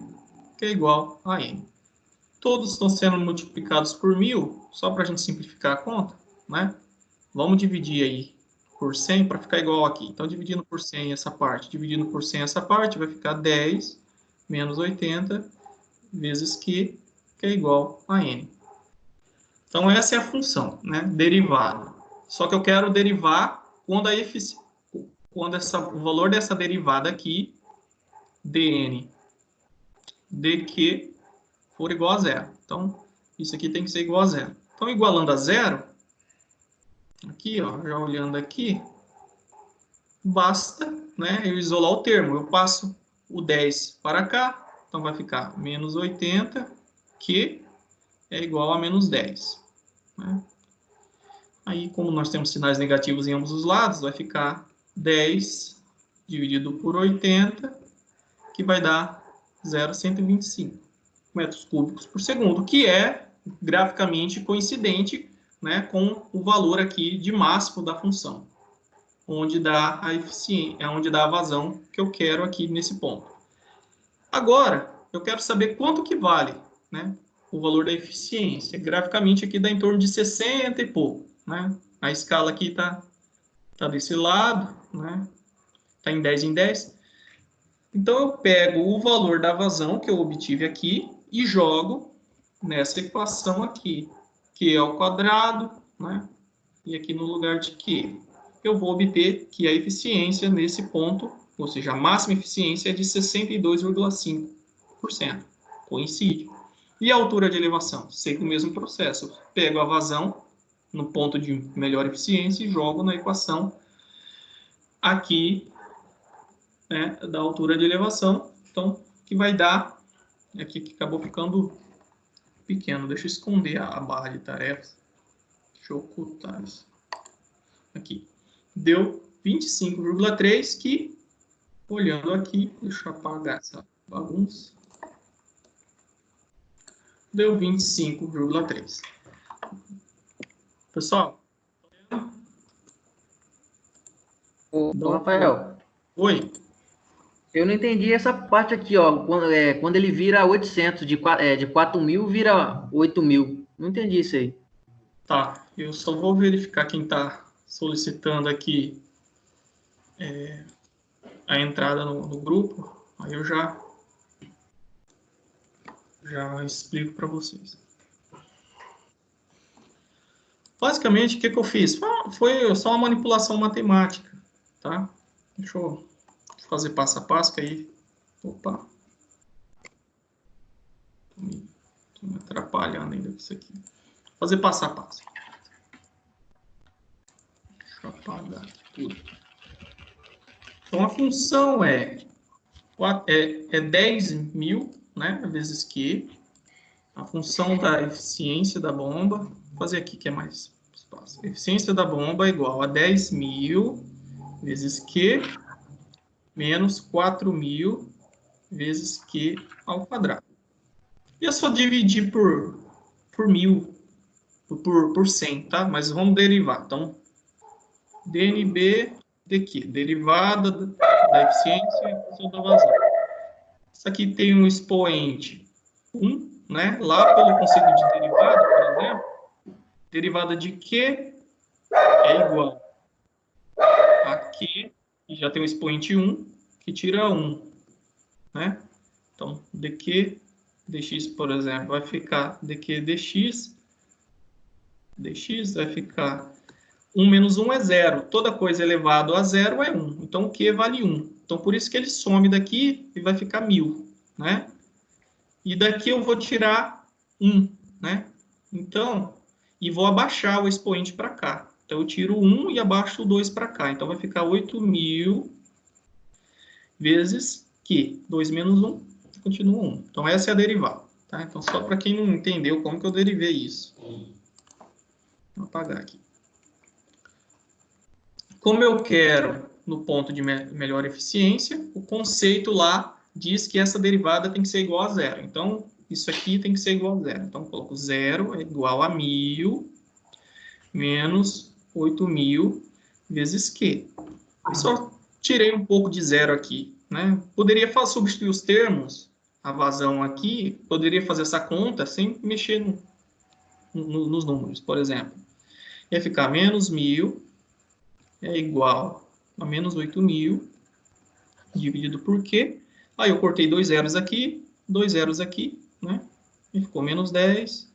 é igual a N. Todos estão sendo multiplicados por 1.000, só para a gente simplificar a conta, né? Vamos dividir aí por 100 para ficar igual aqui. Então, dividindo por 100 essa parte, dividindo por 100 essa parte, vai ficar 10 menos 80 vezes Q, que é igual a N. Então, essa é a função, né? Derivada. Só que eu quero derivar quando o valor dessa derivada aqui, dn, dq, for igual a zero. Então, isso aqui tem que ser igual a zero. Então, igualando a zero, aqui, ó, já olhando aqui, basta, né, eu isolar o termo. Eu passo o 10 para cá, então vai ficar menos 80, que é igual a menos 10. Né? Aí, como nós temos sinais negativos em ambos os lados, vai ficar 10 dividido por 80, que vai dar 0,125 metros cúbicos por segundo, que é graficamente coincidente, né, com o valor aqui de máximo da função, onde dá a eficiência, onde dá a vazão que eu quero aqui nesse ponto. Agora, eu quero saber quanto que vale, né, o valor da eficiência. Graficamente aqui dá em torno de 60 e pouco, né? A escala aqui tá desse lado, né? Tá em 10 em 10. Então, eu pego o valor da vazão que eu obtive aqui e jogo nessa equação aqui, Q ao quadrado, né? E aqui no lugar de Q, eu vou obter que a eficiência nesse ponto, ou seja, a máxima eficiência é de 62,5%. Coincide. E a altura de elevação? Segue o mesmo processo. Eu pego a vazão no ponto de melhor eficiência e jogo na equação aqui, né, da altura de elevação. Então, que vai dar, aqui que acabou ficando pequeno. Deixa eu esconder a barra de tarefas. Deixa eu ocultar isso. Aqui. Deu 25,3, que, olhando aqui, deixa eu apagar essa bagunça. Deu 25,3. Pessoal? Ô, Rafael. Oi. Eu não entendi essa parte aqui, ó. Quando ele vira 800, de 4.000 vira 8.000. Não entendi isso aí. Tá, eu só vou verificar quem está solicitando aqui a entrada no grupo. Aí eu já explico para vocês. Basicamente, o que eu fiz? Foi só uma manipulação matemática, tá? Deixa eu fazer passo a passo, que aí... Opa! Tô me atrapalhando ainda com isso aqui. Vou fazer passo a passo. Deixa eu apagar tudo. Então, a função é 10.000, né, vezes Q. A função da eficiência da bomba, vou fazer aqui que é mais fácil. A eficiência da bomba é igual a 10.000 vezes Q menos 4.000 vezes Q ao quadrado. E é só dividir por 1.000, por 100, tá? Mas vamos derivar. Então, dNB dQ, derivada da eficiência e função da vazão. Isso aqui tem um expoente 1, né? Lá pelo conceito de derivada, por exemplo, derivada de Q é igual a Q, que já tem o expoente 1, que tira 1, né? Então, dq dx, por exemplo, vai ficar dq dx vai ficar 1 menos 1 é 0. Toda coisa elevado a 0 é 1. Então, o Q vale 1. Então, por isso que ele some daqui e vai ficar 1000, né? E daqui eu vou tirar 1, né? Então, e vou abaixar o expoente para cá. Então, eu tiro 1 e abaixo o 2 para cá. Então, vai ficar 8.000 vezes Q. 2 menos 1, continua 1. Então, essa é a derivada. Tá? Então, só para quem não entendeu como que eu derivei isso. Vou apagar aqui. Como eu quero no ponto de melhor eficiência, o conceito lá diz que essa derivada tem que ser igual a zero. Então, isso aqui tem que ser igual a zero. Então, eu coloco 0 é igual a 1000 menos 8.000 vezes Q. Eu só tirei um pouco de zero aqui, né? Poderia substituir os termos, a vazão aqui, poderia fazer essa conta sem mexer nos números, por exemplo. Ia ficar menos 1000 é igual a menos 8.000 dividido por Q. Aí eu cortei 2 zeros aqui, né? E ficou menos 10,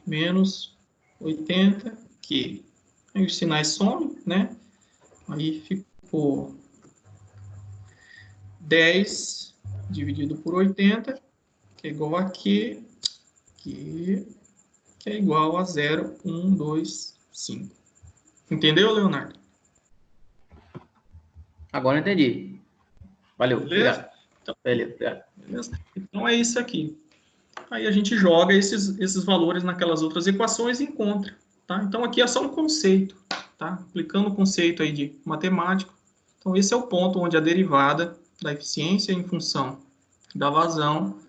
menos 80, Q. Aí os sinais somem, né? Aí ficou 10 dividido por 80, que é igual a Q, que é igual a 0,125. Entendeu, Leonardo? Agora eu entendi. Valeu, Beleza? obrigado. Então, beleza. Então é isso aqui. Aí a gente joga esses valores naquelas outras equações e encontra. Tá? Então aqui é só um conceito. Tá? Aplicando o conceito aí de matemático. Então esse é o ponto onde a derivada da eficiência em função da vazão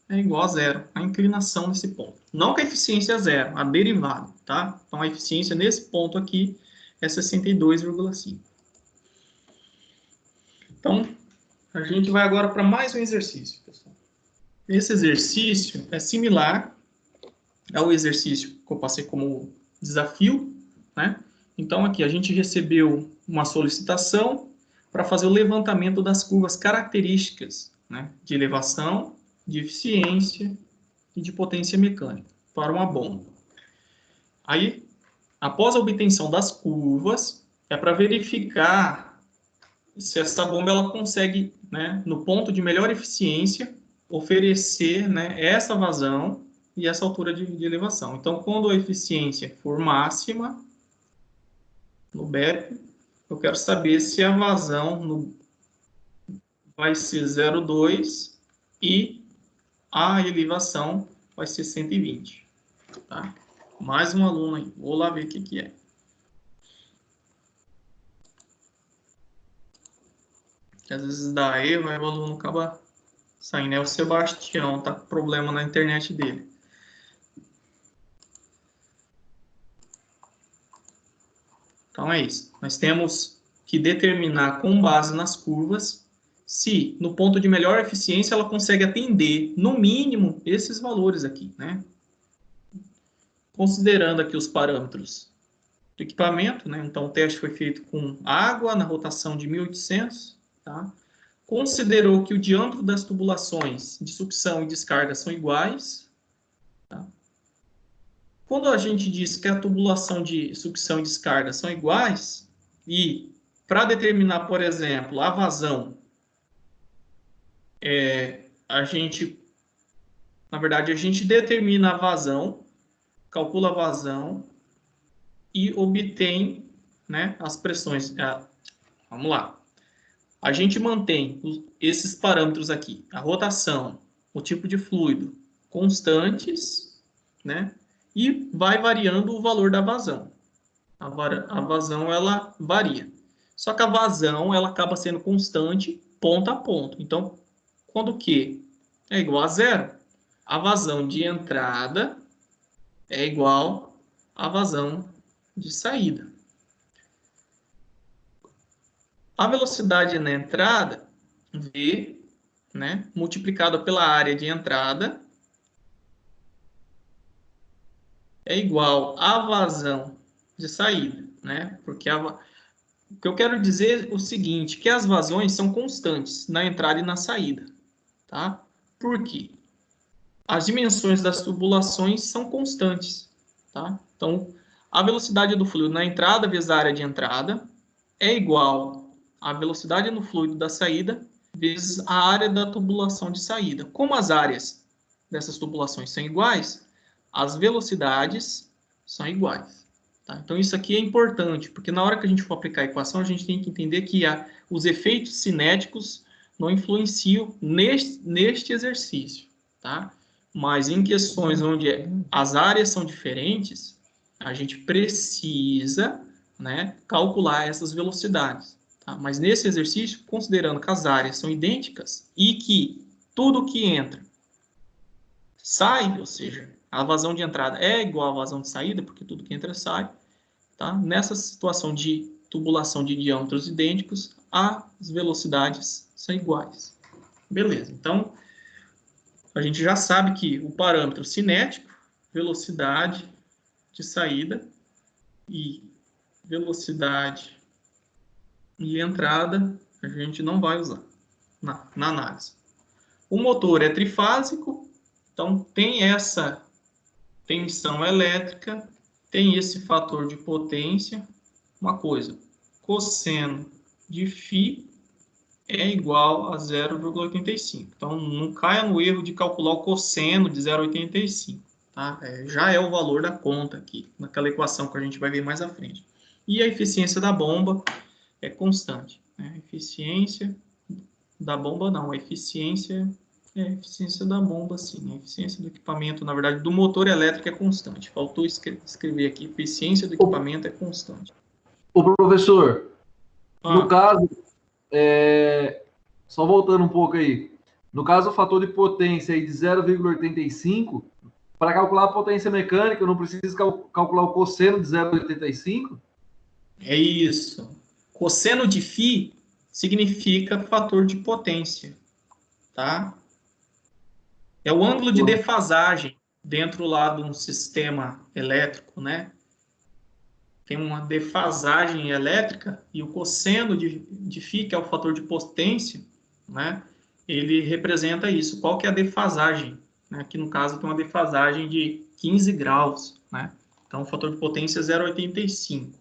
é igual a zero. A inclinação nesse ponto. Não que a eficiência é zero, a derivada. Tá? Então a eficiência nesse ponto aqui é 62,5. Então a gente vai agora para mais um exercício, pessoal. Esse exercício é similar ao exercício que eu passei como desafio, né? Então, aqui a gente recebeu uma solicitação para fazer o levantamento das curvas características, né? De elevação, de eficiência e de potência mecânica para uma bomba. Aí, após a obtenção das curvas, é para verificar se essa bomba ela consegue, né, no ponto de melhor eficiência, oferecer, né, essa vazão e essa altura de elevação. Então, quando a eficiência for máxima no BEP, eu quero saber se a vazão vai ser 0,2 e a elevação vai ser 120. Tá? Mais um aluno aí. Vou lá ver o que é. Às vezes dá erro, aí o aluno acaba saindo. É o Sebastião, tá com problema na internet dele. Então é isso. Nós temos que determinar com base nas curvas se no ponto de melhor eficiência ela consegue atender no mínimo esses valores aqui, né? Considerando aqui os parâmetros do equipamento, né? Então o teste foi feito com água na rotação de 1800, tá? Considerou que o diâmetro das tubulações de sucção e descarga são iguais. Tá? Quando a gente diz que a tubulação de sucção e descarga são iguais, e para determinar, por exemplo, a vazão, na verdade, a gente determina a vazão, calcula a vazão e obtém, né, as pressões. Vamos lá. A gente mantém esses parâmetros aqui, a rotação, o tipo de fluido, constantes, né? E vai variando o valor da vazão. A vazão, ela varia. Só que a vazão, ela acaba sendo constante ponto a ponto. Então, quando Q é igual a zero, a vazão de entrada é igual à vazão de saída. A velocidade na entrada, V, né, multiplicado pela área de entrada é igual à vazão de saída, né? Porque o que eu quero dizer é o seguinte, que as vazões são constantes na entrada e na saída, tá? Por quê? As dimensões das tubulações são constantes, tá? Então, a velocidade do fluido na entrada vezes a área de entrada é igual à velocidade no fluido da saída vezes a área da tubulação de saída. Como as áreas dessas tubulações são iguais, as velocidades são iguais. Tá? Então, isso aqui é importante, porque na hora que a gente for aplicar a equação, a gente tem que entender que os efeitos cinéticos não influenciam neste exercício. Tá? Mas em questões onde as áreas são diferentes, a gente precisa, né, calcular essas velocidades. Tá? Mas nesse exercício, considerando que as áreas são idênticas e que tudo que entra sai, ou seja, a vazão de entrada é igual à vazão de saída, porque tudo que entra sai, tá? Nessa situação de tubulação de diâmetros idênticos, as velocidades são iguais. Beleza, então a gente já sabe que o parâmetro cinético, velocidade de saída e velocidade de entrada, a gente não vai usar na análise. O motor é trifásico, então tem essa tensão elétrica, tem esse fator de potência. Uma coisa, cosseno de φ é igual a 0,85. Então, não caia no erro de calcular o cosseno de 0,85. Tá? Já é o valor da conta aqui, naquela equação que a gente vai ver mais à frente. E a eficiência da bomba é constante. Né? A eficiência da bomba não, a eficiência da bomba sim. A eficiência do equipamento, na verdade, do motor elétrico é constante. Faltou escrever aqui, eficiência do equipamento é constante. O professor, no caso, só voltando um pouco aí, no caso o fator de potência aí de 0,85, para calcular a potência mecânica, eu não preciso calcular o cosseno de 0,85? É isso. Cosseno de φ significa fator de potência, tá? É o ângulo de defasagem dentro lá de um sistema elétrico, né? Tem uma defasagem elétrica e o cosseno de φ, que é o fator de potência, né? Ele representa isso. Qual que é a defasagem? Né? Aqui no caso tem uma defasagem de 15 graus, né? Então o fator de potência é 0,85.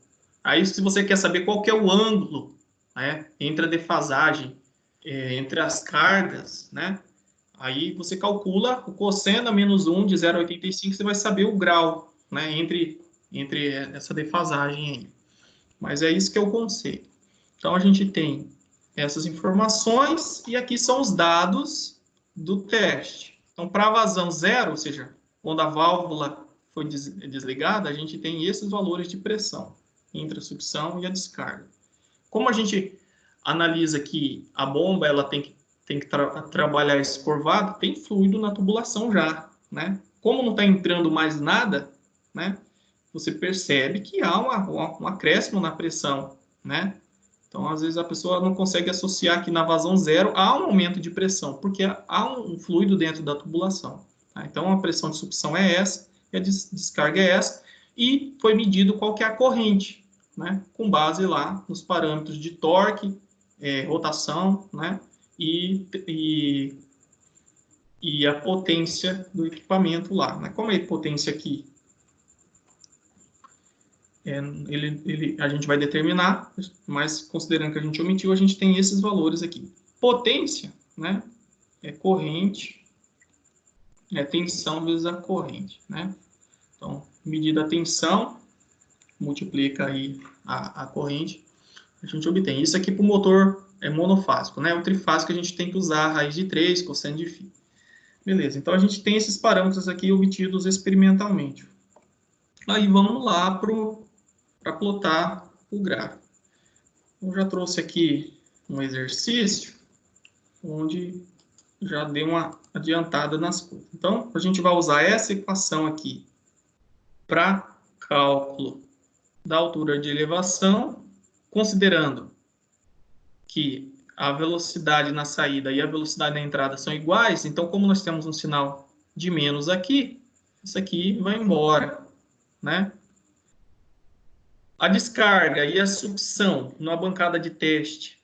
Aí se você quer saber qual que é o ângulo, né, entre a defasagem, entre as cargas, né? Aí você calcula o cosseno a menos 1 de 0,85, você vai saber o grau, né, entre essa defasagem aí. Mas é isso que é o conceito. Então, a gente tem essas informações e aqui são os dados do teste. Então, para a vazão zero, ou seja, quando a válvula foi desligada, a gente tem esses valores de pressão entre a sucção e a descarga. Como a gente analisa que a bomba ela tem que trabalhar escorvado, tem fluido na tubulação já, né? Como não está entrando mais nada, né? Você percebe que há um acréscimo na pressão, né? Então, às vezes, a pessoa não consegue associar que na vazão zero há um aumento de pressão, porque há um fluido dentro da tubulação. Tá? Então, a pressão de sucção é essa, e a descarga é essa, e foi medido qual que é a corrente, né? Com base lá nos parâmetros de torque, rotação, né? E a potência do equipamento lá. Né? Como é a potência aqui? A gente vai determinar, mas considerando que a gente omitiu, a gente tem esses valores aqui. Potência, né, é corrente, é tensão vezes a corrente, né? Então, medida a tensão, multiplica aí a corrente, a gente obtém. Isso aqui para o motor monofásico, né? O trifásico a gente tem que usar a raiz de 3, cosseno de φ. Beleza, então a gente tem esses parâmetros aqui obtidos experimentalmente. Aí vamos lá para plotar o gráfico. Eu já trouxe aqui um exercício onde já dei uma adiantada nas coisas. Então, a gente vai usar essa equação aqui para cálculo da altura de elevação, considerando que a velocidade na saída e a velocidade na entrada são iguais, então como nós temos um sinal de menos aqui, isso aqui vai embora, né? A descarga e a sucção numa bancada de teste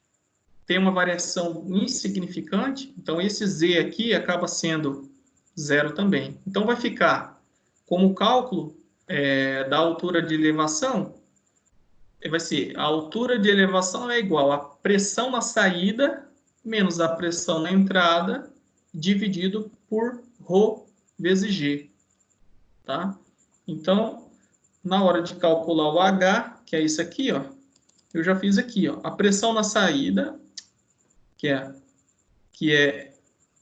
tem uma variação insignificante, então esse Z aqui acaba sendo zero também. Então vai ficar como o cálculo da altura de elevação, vai ser a altura de elevação é igual a pressão na saída menos a pressão na entrada dividido por ρ vezes G, tá? Então, na hora de calcular o H, que é isso aqui, ó, eu já fiz aqui, ó, a pressão na saída, que é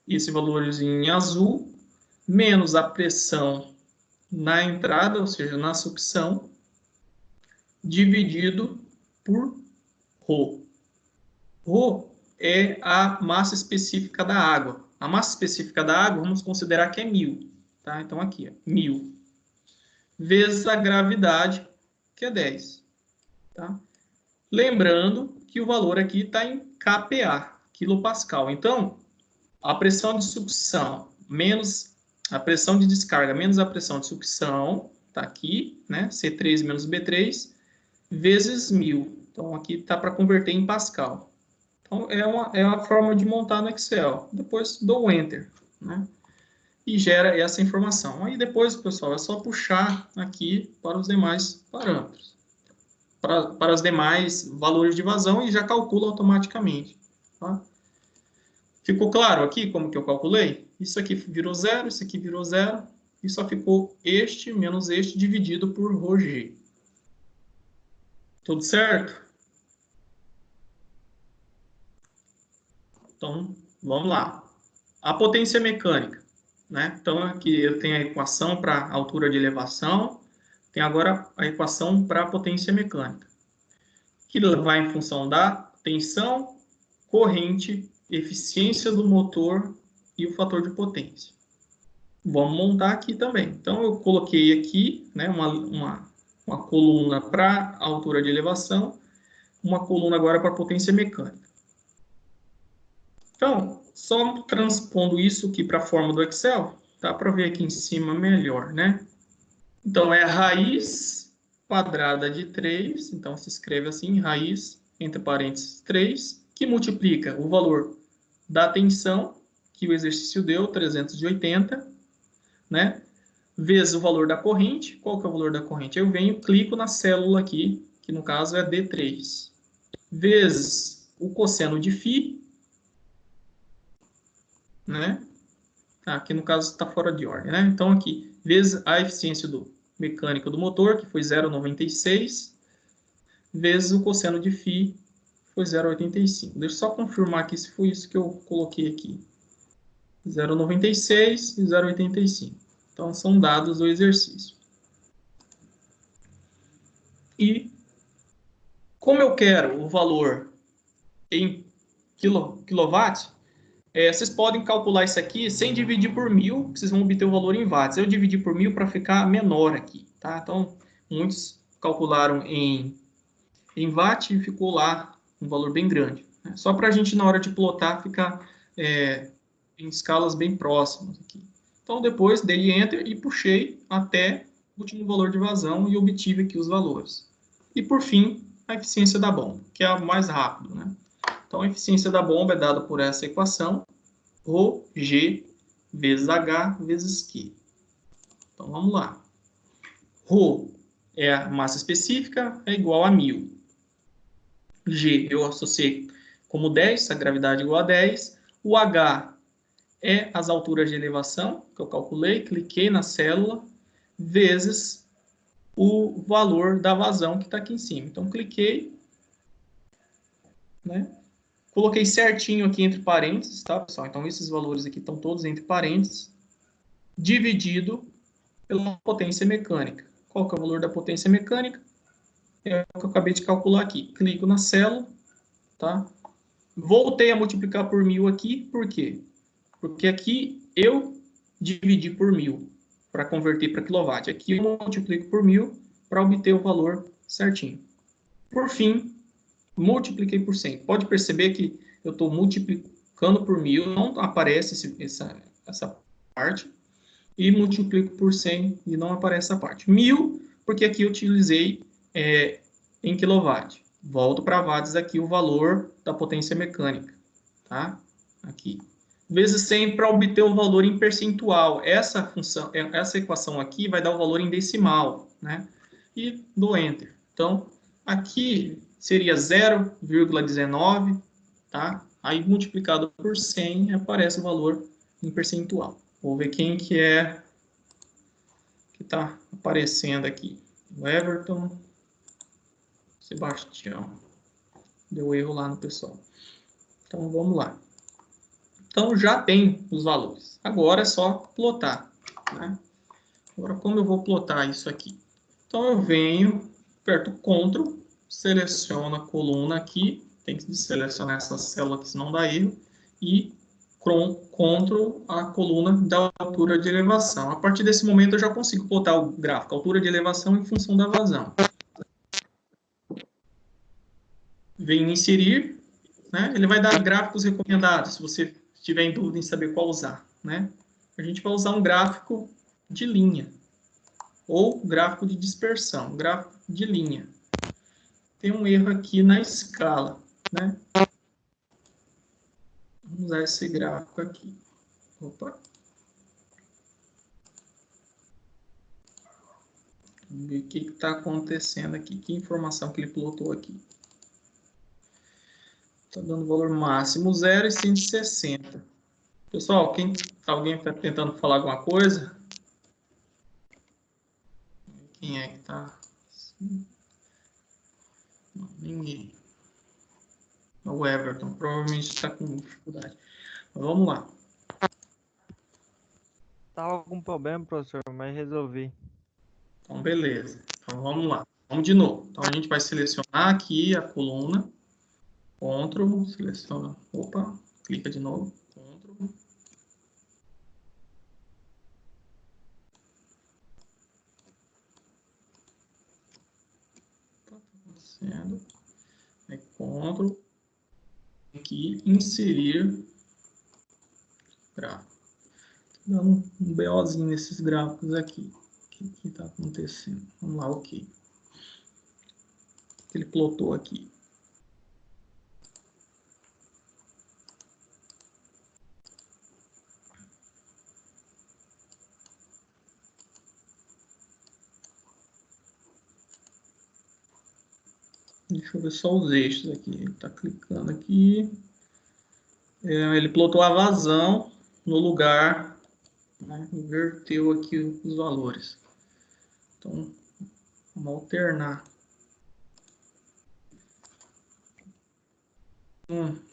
esse valorzinho em azul, menos a pressão na entrada, ou seja, na sucção, dividido por ρ. ρ é a massa específica da água. A massa específica da água, vamos considerar que é 1000. Tá? Então, aqui, 1000. Vezes a gravidade, que é 10. Tá? Lembrando que o valor aqui está em kPa, quilopascal. Então, a pressão de sucção menos a pressão de descarga menos a pressão de sucção, está aqui, né? C3 menos B3, vezes 1000. Então, aqui está para converter em Pascal. Então, é uma forma de montar no Excel. Depois dou Enter, né? E gera essa informação. Aí depois, pessoal, é só puxar aqui para os demais parâmetros. Para os demais valores de vazão e já calcula automaticamente. Tá? Ficou claro aqui como que eu calculei? Isso aqui virou zero, isso aqui virou zero, e só ficou este menos este dividido por ρg. Tudo certo? Então, vamos lá. A potência mecânica, né? Então, aqui eu tenho a equação para a altura de elevação, tem agora a equação para a potência mecânica, que vai em função da tensão, corrente, eficiência do motor e o fator de potência. Vamos montar aqui também. Então, eu coloquei aqui, né, uma coluna para a altura de elevação, uma coluna agora para a potência mecânica. Então, só transpondo isso aqui para a forma do Excel, dá para ver aqui em cima melhor, né? Então, é raiz quadrada de 3, então se escreve assim, raiz, entre parênteses, 3, que multiplica o valor da tensão, que o exercício deu, 380, né? Vezes o valor da corrente. Qual que é o valor da corrente? Eu venho, clico na célula aqui, que no caso é D3, vezes o cosseno de φ, né? Aqui no caso está fora de ordem, né? Então aqui, vezes a eficiência mecânica do motor, que foi 0,96, vezes o cosseno de φ, foi 0,85. Deixa eu só confirmar aqui se foi isso que eu coloquei aqui. 0,96 e 0,85. Então, são dados do exercício. E, como eu quero o valor em quilowatts, vocês podem calcular isso aqui sem dividir por 1000, que vocês vão obter o valor em watts. Eu dividi por 1000 para ficar menor aqui, tá? Então, muitos calcularam em watt e ficou lá um valor bem grande. Né? Só para a gente, na hora de plotar, ficar em escalas bem próximas aqui. Então, depois dei Enter e puxei até o último valor de vazão e obtive aqui os valores. E, por fim, a eficiência da bomba, que é a mais rápido, né? Então, a eficiência da bomba é dada por essa equação, ρg vezes H vezes Q. Então, vamos lá. Ρ é a massa específica, é igual a 1000. G eu associei como 10, a gravidade é igual a 10. O H é as alturas de elevação, que eu calculei, cliquei na célula, vezes o valor da vazão que está aqui em cima. Então, cliquei, né? Coloquei certinho aqui entre parênteses, tá, pessoal? Então, esses valores aqui estão todos entre parênteses, dividido pela potência mecânica. Qual que é o valor da potência mecânica? É o que eu acabei de calcular aqui. Clico na célula, tá? Voltei a multiplicar por 1000 aqui, por quê? Porque aqui eu dividi por 1000 para converter para quilowatt. Aqui eu multiplico por 1000 para obter o valor certinho. Por fim, multipliquei por 100. Pode perceber que eu estou multiplicando por 1000, não aparece essa parte, e multiplico por 100 e não aparece essa parte. 1000, porque aqui eu utilizei em quilowatt. Volto para watts aqui o valor da potência mecânica, tá? Aqui. Vezes 100 para obter o valor em percentual. Essa equação aqui vai dar o valor em decimal, né? E dou Enter. Então, aqui seria 0,19, tá? Aí multiplicado por 100 aparece o valor em percentual. Vou ver quem que está aparecendo aqui. O Everton, Sebastião. Deu erro lá no pessoal. Então, vamos lá. Então, já tem os valores. Agora é só plotar, né? Agora, como eu vou plotar isso aqui? Então, eu venho, aperto Ctrl, seleciono a coluna aqui. Tem que selecionar essa célula aqui, senão dá erro. E Ctrl a coluna da altura de elevação. A partir desse momento, eu já consigo plotar o gráfico, altura de elevação em função da vazão. Venho em inserir, né? Ele vai dar gráficos recomendados, se você tiver em dúvida em saber qual usar, né? A gente vai usar um gráfico de linha, ou gráfico de dispersão, gráfico de linha. Tem um erro aqui na escala, né? Vamos usar esse gráfico aqui. Opa. Vamos ver o que está acontecendo aqui, que informação que ele plotou aqui. Está dando valor máximo 0 e 160. Pessoal, alguém está tentando falar alguma coisa? Quem é que está? Não, ninguém. O Everton provavelmente está com dificuldade. Mas vamos lá. Tava com problema, professor, mas resolvi. Então, beleza. Então, vamos lá. Vamos de novo. Então, a gente vai selecionar aqui a coluna. Ctrl, seleciona. Opa, clica de novo. Ctrl. Tá acontecendo. Aí, Ctrl. Aqui, inserir gráfico. Tô dando um BOzinho nesses gráficos aqui. O que está acontecendo? Vamos lá, ok. Ele plotou aqui. Deixa eu ver só os eixos aqui. Ele está clicando aqui. Ele plotou a vazão no lugar, né? Inverteu aqui os valores. Então, vamos alternar.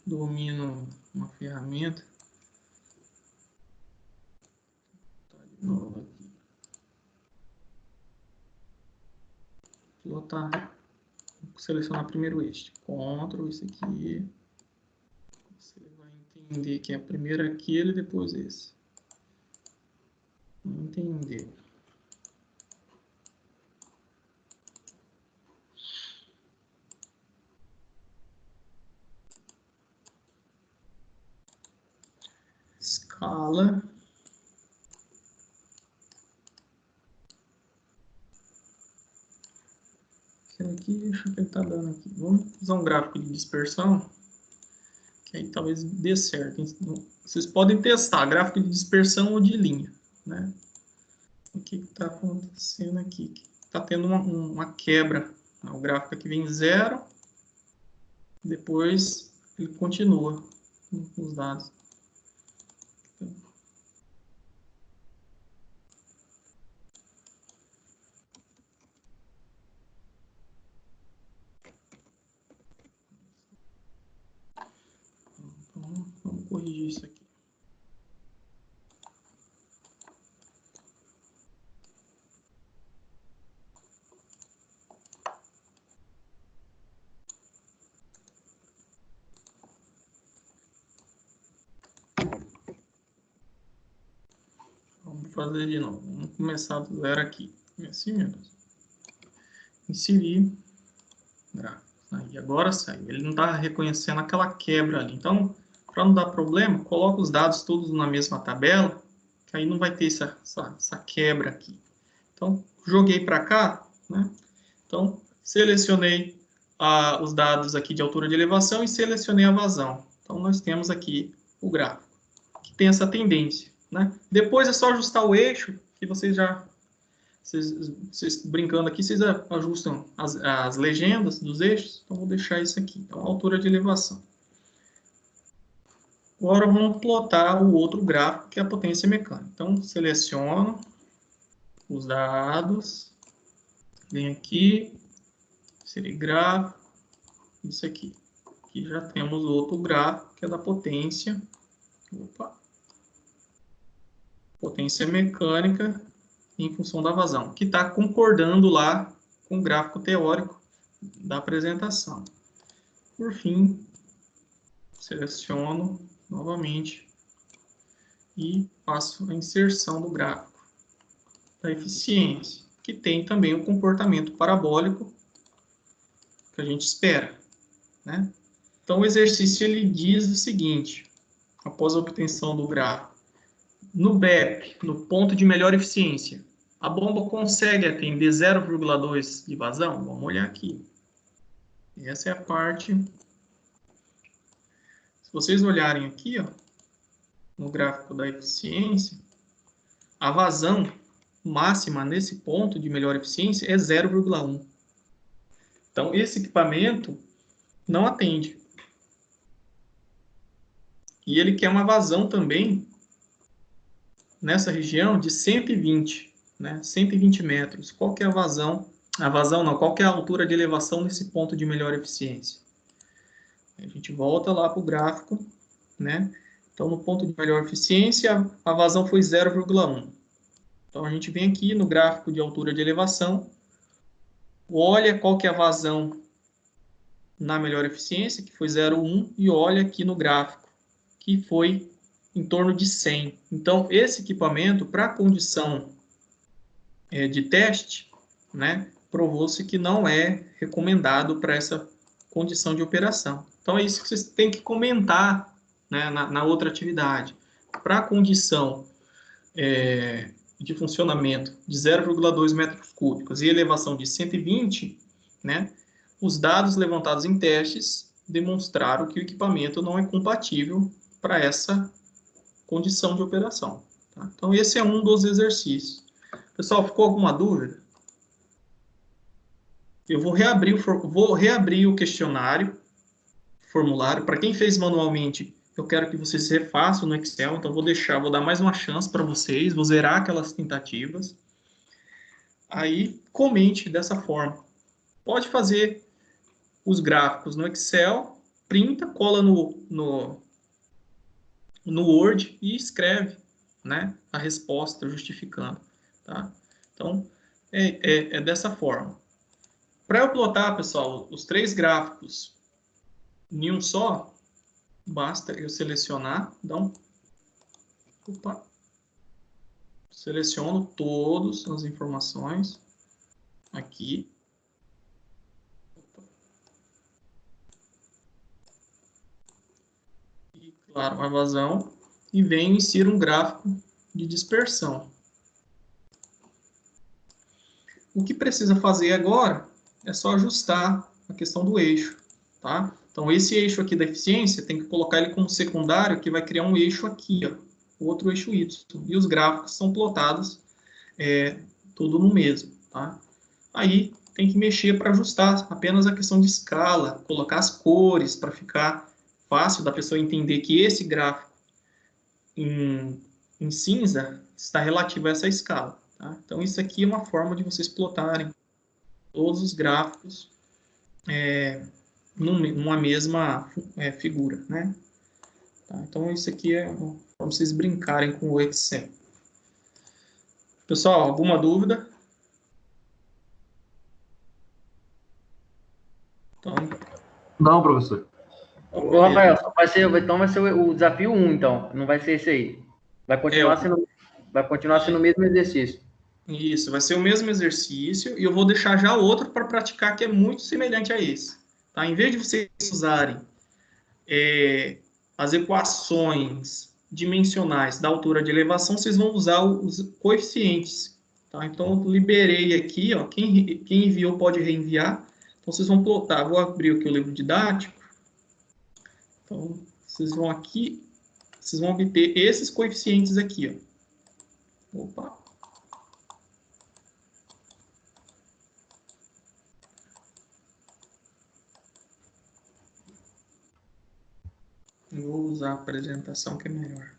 Domino uma ferramenta. De novo aqui. Plotar. Vou selecionar primeiro este. Ctrl, esse aqui. Você vai entender que é primeiro aquele e depois esse. Não entendeu. Escala. Esse aqui, deixa eu ver o que ele está dando aqui. Vamos usar um gráfico de dispersão, que aí talvez dê certo. Vocês podem testar gráfico de dispersão ou de linha, né? O que está acontecendo aqui? Está tendo uma quebra. O gráfico aqui vem 0, depois ele continua com os dados. Então, vamos corrigir isso aqui. Vamos fazer de novo. Vamos começar do zero aqui. Assim mesmo. Inserir gráficos, Aí, agora saiu. Ele não está reconhecendo aquela quebra ali. Então, para não dar problema, coloca os dados todos na mesma tabela, que aí não vai ter essa quebra aqui. Então, joguei para cá, né? Então, selecionei os dados aqui de altura de elevação e selecionei a vazão. Então, nós temos aqui o gráfico, que tem essa tendência, né? Depois é só ajustar o eixo, que vocês brincando aqui, vocês ajustam as legendas dos eixos. Então, vou deixar isso aqui. Então, altura de elevação. Agora, vamos plotar o outro gráfico, que é a potência mecânica. Então, seleciono os dados, venho aqui, seria gráfico, isso aqui. Aqui já temos outro gráfico, que é da potência. Potência mecânica em função da vazão, que está concordando lá com o gráfico teórico da apresentação. Por fim, seleciono novamente e faço a inserção do gráfico da eficiência, que tem também o comportamento parabólico que a gente espera, né? Então, o exercício ele diz o seguinte, após a obtenção do gráfico: no BEP, no ponto de melhor eficiência, a bomba consegue atender 0,2 de vazão? Vamos olhar aqui. Essa é a parte... Se vocês olharem aqui, ó, no gráfico da eficiência, a vazão máxima nesse ponto de melhor eficiência é 0,1. Então, esse equipamento não atende. E ele quer uma vazão também nessa região de 120, né? 120 metros. Qual que é a vazão? A vazão não, qual que é a altura de elevação nesse ponto de melhor eficiência? A gente volta lá para o gráfico, né? Então, no ponto de melhor eficiência, a vazão foi 0,1. Então, a gente vem aqui no gráfico de altura de elevação, olha qual que é a vazão na melhor eficiência, que foi 0,1, e olha aqui no gráfico, que foi em torno de 100. Então, esse equipamento, para a condição de teste, né, provou-se que não é recomendado para essa condição de operação. Então, é isso que vocês têm que comentar, né, na outra atividade. Para a condição de funcionamento de 0,2 metros cúbicos e elevação de 120, né, os dados levantados em testes demonstraram que o equipamento não é compatível para essa condição de operação. Tá? Então, esse é um dos exercícios. Pessoal, ficou alguma dúvida? Eu vou reabrir o questionário, formulário. Para quem fez manualmente, eu quero que vocês refaçam no Excel. Então, vou dar mais uma chance para vocês. Vou zerar aquelas tentativas. Aí, comente dessa forma. Pode fazer os gráficos no Excel, printa, cola no Word e escreve, né, a resposta justificando. Tá? Então, é dessa forma. Para eu plotar, pessoal, os 3 gráficos em um só, basta eu selecionar, seleciono todas as informações aqui. E, claro, a vazão. E venho insiro um gráfico de dispersão. O que precisa fazer agora é só ajustar a questão do eixo, tá? Então, esse eixo aqui da eficiência, tem que colocar ele como secundário, que vai criar um eixo aqui, ó, outro eixo Y. E os gráficos são plotados tudo no mesmo, tá? Aí, tem que mexer para ajustar apenas a questão de escala, colocar as cores para ficar fácil da pessoa entender que esse gráfico em cinza está relativo a essa escala. Tá? Então, isso aqui é uma forma de vocês plotarem todos os gráficos numa mesma figura. Né? Tá? Então, isso aqui é para vocês brincarem com o Excel. Pessoal, alguma dúvida? Então, não, professor. Ô, Rafael, vai ser o desafio 1, então. Não vai ser esse aí. Vai continuar sendo o mesmo exercício. Isso, vai ser o mesmo exercício e eu vou deixar já outro para praticar que é muito semelhante a esse. Tá? Em vez de vocês usarem as equações dimensionais da altura de elevação, vocês vão usar os coeficientes. Tá? Então, eu liberei aqui, ó, quem enviou pode reenviar. Então, vocês vão plotar. Vou abrir aqui o livro didático. Então, vocês vão aqui, vocês vão obter esses coeficientes aqui, ó. Opa. Eu vou usar a apresentação que é melhor.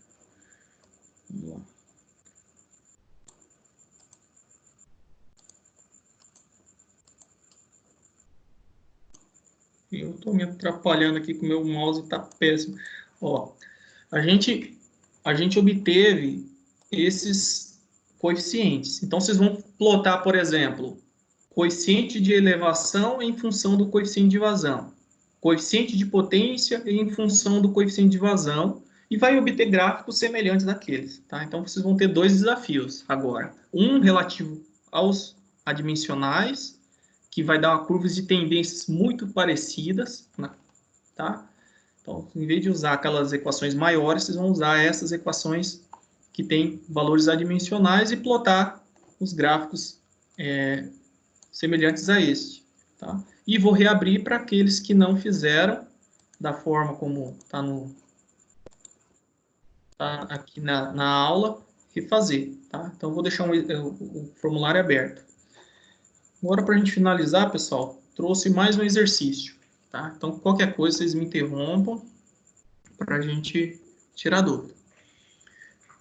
Vamos lá. Eu estou me atrapalhando aqui com o meu mouse, está péssimo. Ó, a gente obteve esses coeficientes. Então, vocês vão plotar, por exemplo, coeficiente de elevação em função do coeficiente de vazão, coeficiente de potência em função do coeficiente de vazão, e vai obter gráficos semelhantes daqueles. Tá? Então, vocês vão ter dois desafios agora. Um relativo aos adimensionais, que vai dar uma curva de tendências muito parecidas, né? Tá? Então, em vez de usar aquelas equações maiores, vocês vão usar essas equações que têm valores adimensionais e plotar os gráficos semelhantes a este. Tá? E vou reabrir para aqueles que não fizeram da forma como está aqui na aula, refazer. Tá? Então, vou deixar o formulário aberto. Agora, para a gente finalizar, pessoal, trouxe mais um exercício. Tá? Então, qualquer coisa, vocês me interrompam para a gente tirar dúvida.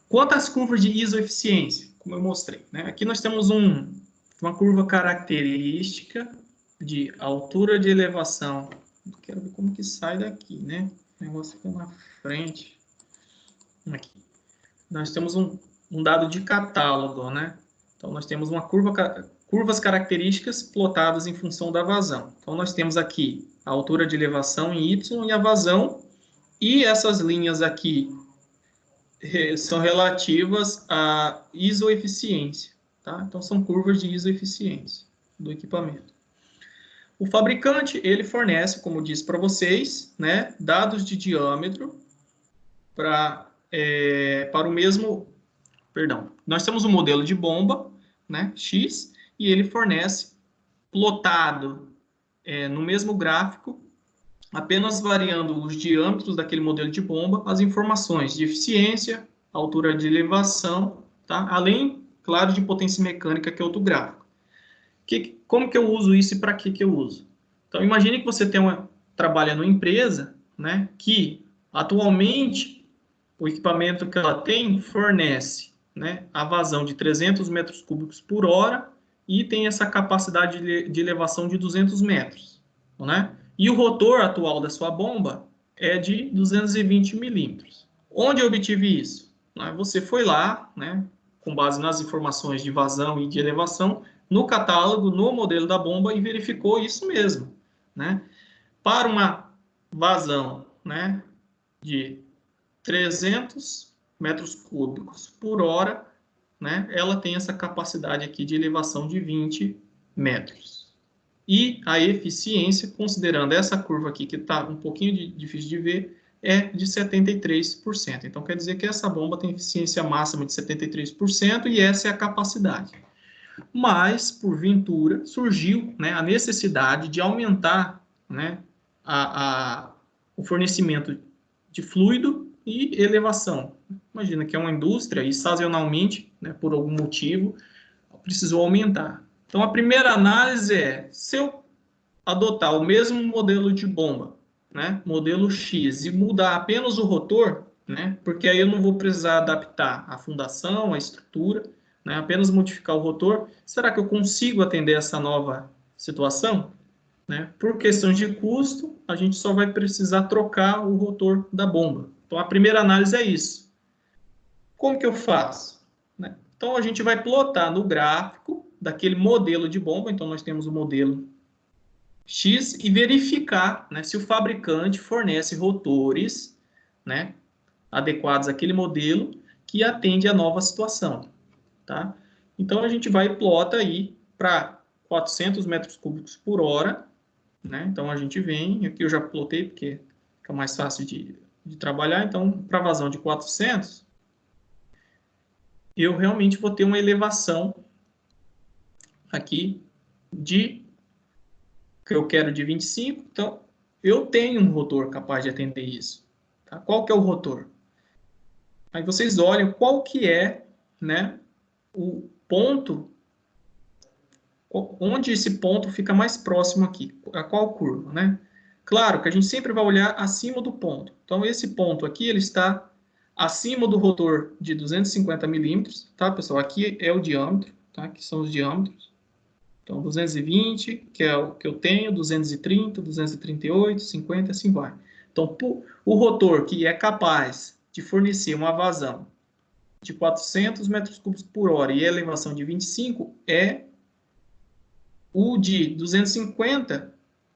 Quanto às curvas de isoeficiência, como eu mostrei, né? Aqui nós temos uma curva característica de altura de elevação. Quero ver como que sai daqui, né? O negócio fica na frente. Aqui. Nós temos um dado de catálogo, né? Então, nós temos uma curvas características plotadas em função da vazão. Então, nós temos aqui a altura de elevação em Y e a vazão, e essas linhas aqui são relativas à isoeficiência. Tá? Então, são curvas de isoeficiência do equipamento. O fabricante, ele fornece, como eu disse para vocês, né, dados de diâmetro para o mesmo... Perdão, nós temos um modelo de bomba, né, X, e ele fornece plotado no mesmo gráfico, apenas variando os diâmetros daquele modelo de bomba, as informações de eficiência, altura de elevação, tá? Além, claro, de potência mecânica, que é outro gráfico. Como que eu uso isso e para que eu uso? Então, imagine que você trabalha numa empresa, né, que atualmente o equipamento que ela tem fornece, né, a vazão de 300 metros cúbicos por hora e tem essa capacidade de elevação de 200 metros, né? E o rotor atual da sua bomba é de 220 milímetros. Onde eu obtive isso? Você foi lá, né, com base nas informações de vazão e de elevação, no catálogo, no modelo da bomba, e verificou isso mesmo, né? Para uma vazão, né, de 300 metros cúbicos por hora, né, ela tem essa capacidade aqui de elevação de 20 metros. E a eficiência, considerando essa curva aqui, que está um pouquinho difícil de ver, é de 73%. Então, quer dizer que essa bomba tem eficiência máxima de 73% e essa é a capacidade. Mas, porventura, surgiu, né, a necessidade de aumentar, né, o fornecimento de fluido e elevação. Imagina que é uma indústria e sazonalmente, né, por algum motivo, precisou aumentar. Então, a primeira análise é, se eu adotar o mesmo modelo de bomba, né, modelo X, e mudar apenas o rotor, né, porque aí eu não vou precisar adaptar a fundação, a estrutura, né, apenas modificar o rotor, será que eu consigo atender essa nova situação? Né? Por questões de custo, a gente só vai precisar trocar o rotor da bomba. Então, a primeira análise é isso. Como que eu faço? Né? Então, a gente vai plotar no gráfico daquele modelo de bomba. Então, nós temos o modelo X e verificar, né, se o fabricante fornece rotores, né, adequados àquele modelo que atende à nova situação. Tá? Então, a gente vai e plota aí para 400 metros cúbicos por hora, né? Então, a gente vem, aqui eu já plotei, porque fica mais fácil de trabalhar. Então, para vazão de 400, eu realmente vou ter uma elevação aqui que eu quero de 25. Então, eu tenho um rotor capaz de atender isso. Tá? Qual que é o rotor? Aí vocês olham qual que é, né, o ponto, onde esse ponto fica mais próximo aqui, a qual curva, né? Claro que a gente sempre vai olhar acima do ponto. Então, esse ponto aqui, ele está acima do rotor de 250 milímetros, tá, pessoal? Aqui é o diâmetro, tá? Aqui são os diâmetros. Então, 220, que é o que eu tenho, 230, 238, 50, assim vai. Então, o rotor que é capaz de fornecer uma vazão de 400 metros cúbicos por hora e a elevação de 25 é o de 250,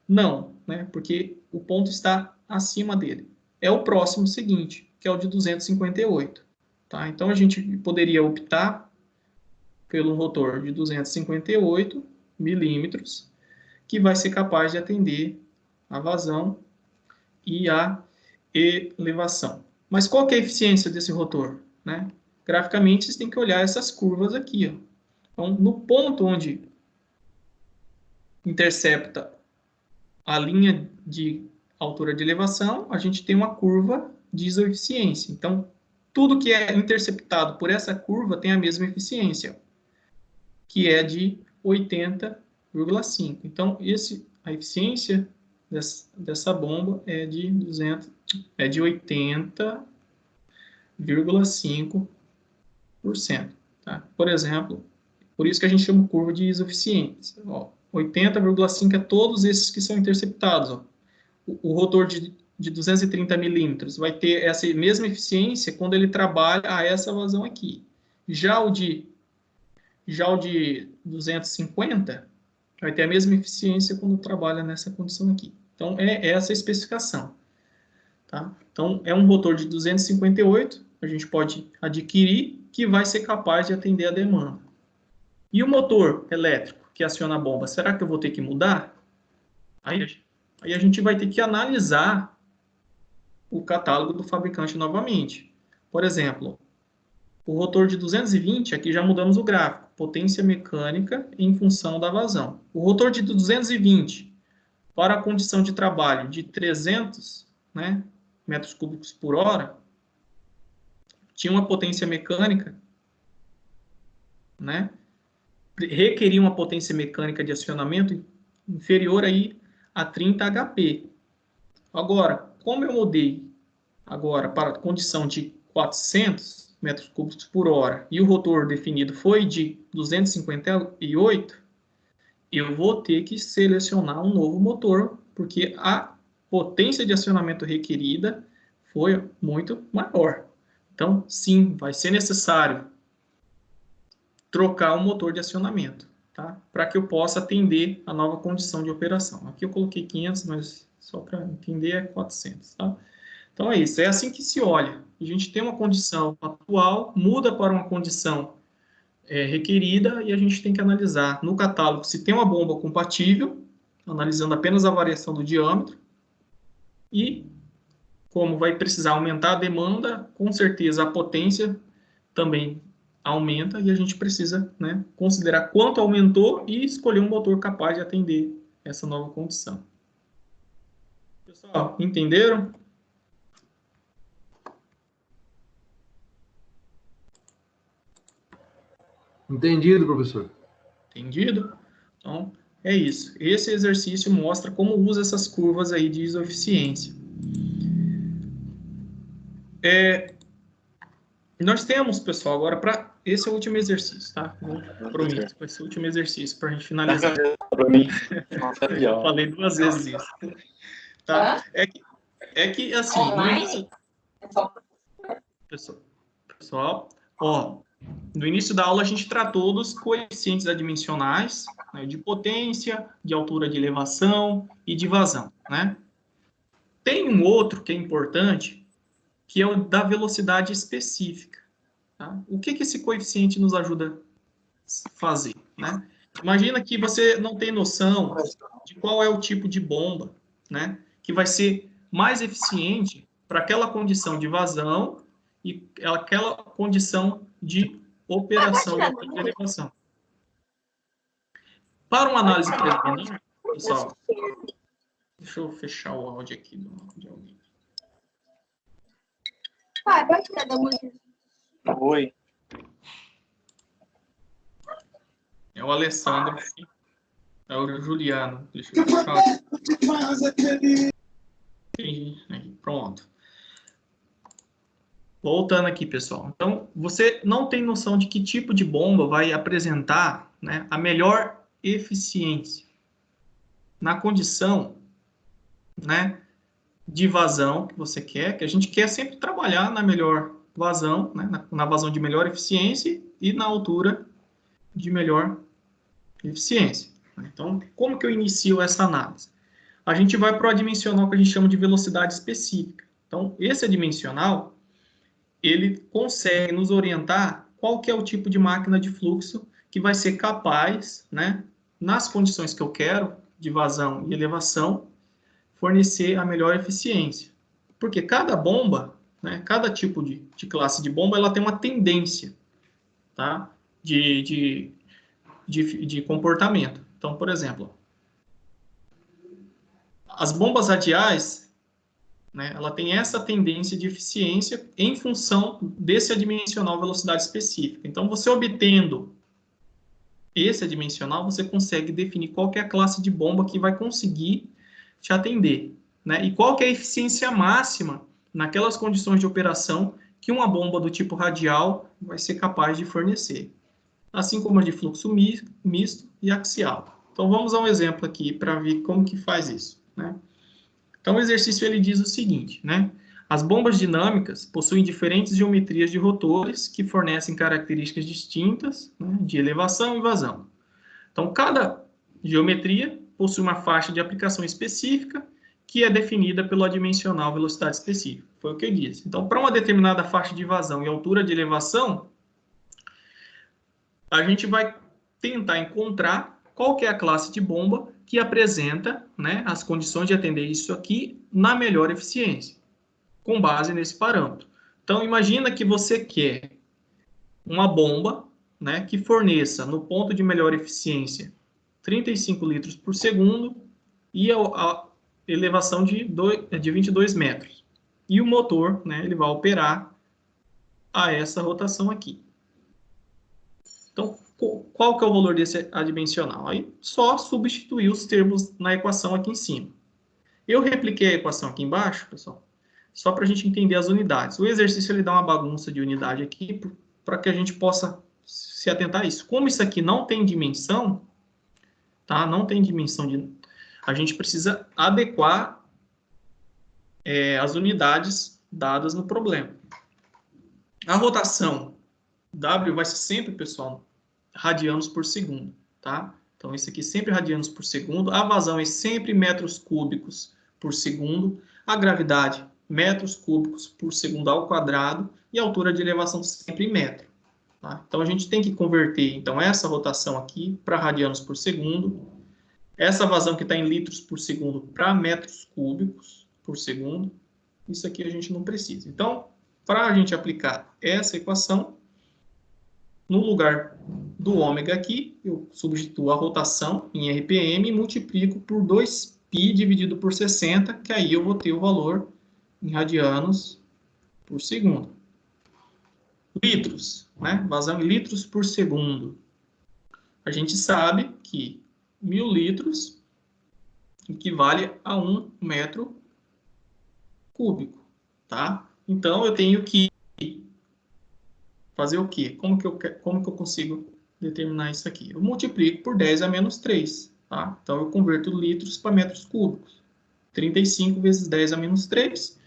não, né? Porque o ponto está acima dele. É o próximo seguinte, que é o de 258. Tá? Então, a gente poderia optar pelo rotor de 258 milímetros, que vai ser capaz de atender a vazão e a elevação. Mas qual que é a eficiência desse rotor? Né? Graficamente, vocês têm que olhar essas curvas aqui. Ó. Então, no ponto onde intercepta a linha de altura de elevação, a gente tem uma curva de isoeficiência. Então, tudo que é interceptado por essa curva tem a mesma eficiência, que é de 80,5. Então, a eficiência dessa bomba é de 80,5%. Tá? Por exemplo, por isso que a gente chama curva de isoeficiência. 80,5 é todos esses que são interceptados. Ó. O rotor de 230 milímetros vai ter essa mesma eficiência quando ele trabalha a essa vazão aqui. Já o de 250 vai ter a mesma eficiência quando trabalha nessa condição aqui. Então, é essa a especificação. Tá? Então, é um rotor de 258, a gente pode adquirir, que vai ser capaz de atender a demanda. E o motor elétrico que aciona a bomba, será que eu vou ter que mudar? Aí a gente vai ter que analisar o catálogo do fabricante novamente. Por exemplo, o rotor de 220, aqui já mudamos o gráfico, potência mecânica em função da vazão. O rotor de 220, para a condição de trabalho de 300, né, metros cúbicos por hora, tinha uma potência mecânica, né, requeria uma potência mecânica de acionamento inferior aí a 30 HP. Agora, como eu mudei agora para a condição de 400 metros cúbicos por hora e o rotor definido foi de 258, eu vou ter que selecionar um novo motor, porque a potência de acionamento requerida foi muito maior. Então, sim, vai ser necessário trocar o motor de acionamento, tá? Para que eu possa atender a nova condição de operação. Aqui eu coloquei 500, mas só para entender é 400, tá? Então é isso, é assim que se olha. A gente tem uma condição atual, muda para uma condição requerida e a gente tem que analisar no catálogo se tem uma bomba compatível, analisando apenas a variação do diâmetro, e como vai precisar aumentar a demanda, com certeza a potência também aumenta e a gente precisa, né, considerar quanto aumentou e escolher um motor capaz de atender essa nova condição. Pessoal, entenderam? Entendido, professor. Entendido? Então, é isso. Esse exercício mostra como usa essas curvas aí de isoeficiência. Nós temos, pessoal, agora para... Esse é o último exercício, tá? Prometo, vai ser o último exercício para a gente finalizar. Eu falei 2 vezes isso. Tá? É que assim... Pessoal, ó... No início da aula, a gente tratou dos coeficientes adimensionais, né, de potência, de altura de elevação e de vazão, né? Tem um outro que é importante, que é o da velocidade específica. Tá? O que esse coeficiente nos ajuda a fazer? Né? Imagina que você não tem noção de qual é o tipo de bomba, né, que vai ser mais eficiente para aquela condição de vazão e aquela condição de operação de elevação. Para uma análise preliminar, pessoal, deixa eu fechar o áudio aqui de alguém. Oi. É o Alessandro. É o Juliano. Deixa eu fechar. Pronto. Voltando aqui, pessoal. Então, você não tem noção de que tipo de bomba vai apresentar, né, a melhor eficiência na condição, né, de vazão que você quer, que a gente quer sempre trabalhar na melhor vazão, né, na vazão de melhor eficiência e na altura de melhor eficiência. Então, como que eu inicio essa análise? A gente vai para o adimensional que a gente chama de velocidade específica. Então, esse adimensional, ele consegue nos orientar qual que é o tipo de máquina de fluxo que vai ser capaz, né, nas condições que eu quero, de vazão e elevação, fornecer a melhor eficiência. Porque cada bomba, né, cada tipo de classe de bomba, ela tem uma tendência, tá, de comportamento. Então, por exemplo, as bombas radiais, né, ela tem essa tendência de eficiência em função desse adimensional velocidade específica. Então, você obtendo esse adimensional, você consegue definir qual que é a classe de bomba que vai conseguir te atender, né? E qual que é a eficiência máxima naquelas condições de operação que uma bomba do tipo radial vai ser capaz de fornecer. Assim como a de fluxo misto e axial. Então, vamos a um exemplo aqui para ver como que faz isso, né? Então, o exercício ele diz o seguinte, né? As bombas dinâmicas possuem diferentes geometrias de rotores que fornecem características distintas, né, de elevação e vazão. Então, cada geometria possui uma faixa de aplicação específica que é definida pelo adimensional velocidade específica. Foi o que eu disse. Então, para uma determinada faixa de vazão e altura de elevação, a gente vai tentar encontrar qual que é a classe de bomba que apresenta, né, as condições de atender isso aqui na melhor eficiência, com base nesse parâmetro. Então, imagina que você quer uma bomba, né, que forneça no ponto de melhor eficiência 35 litros por segundo e a elevação de 22 metros. E o motor, né, ele vai operar a essa rotação aqui. Então, qual que é o valor desse adimensional? Aí, só substituir os termos na equação aqui em cima. Eu repliquei a equação aqui embaixo, pessoal, só para a gente entender as unidades. O exercício ele dá uma bagunça de unidade aqui, para que a gente possa se atentar a isso. Como isso aqui não tem dimensão, tá? Não tem dimensão a gente precisa adequar as unidades dadas no problema. A rotação W vai ser sempre, pessoal, radianos por segundo, tá? Então, isso aqui sempre radianos por segundo. A vazão é sempre metros cúbicos por segundo. A gravidade, metros cúbicos por segundo ao quadrado. E a altura de elevação sempre em metro. Tá? Então, a gente tem que converter, então, essa rotação aqui para radianos por segundo. Essa vazão que está em litros por segundo para metros cúbicos por segundo. Isso aqui a gente não precisa. Então, para a gente aplicar essa equação, no lugar do ômega aqui, eu substituo a rotação em RPM e multiplico por 2π dividido por 60, que aí eu vou ter o valor em radianos por segundo. Litros, né? Vazão em litros por segundo. A gente sabe que 1000 litros equivale a 1 metro cúbico, tá? Então, eu tenho que fazer o quê? Como que eu consigo determinar isso aqui? Eu multiplico por 10 a menos 3, tá? Então, eu converto litros para metros cúbicos. 35 vezes 10 a menos 3.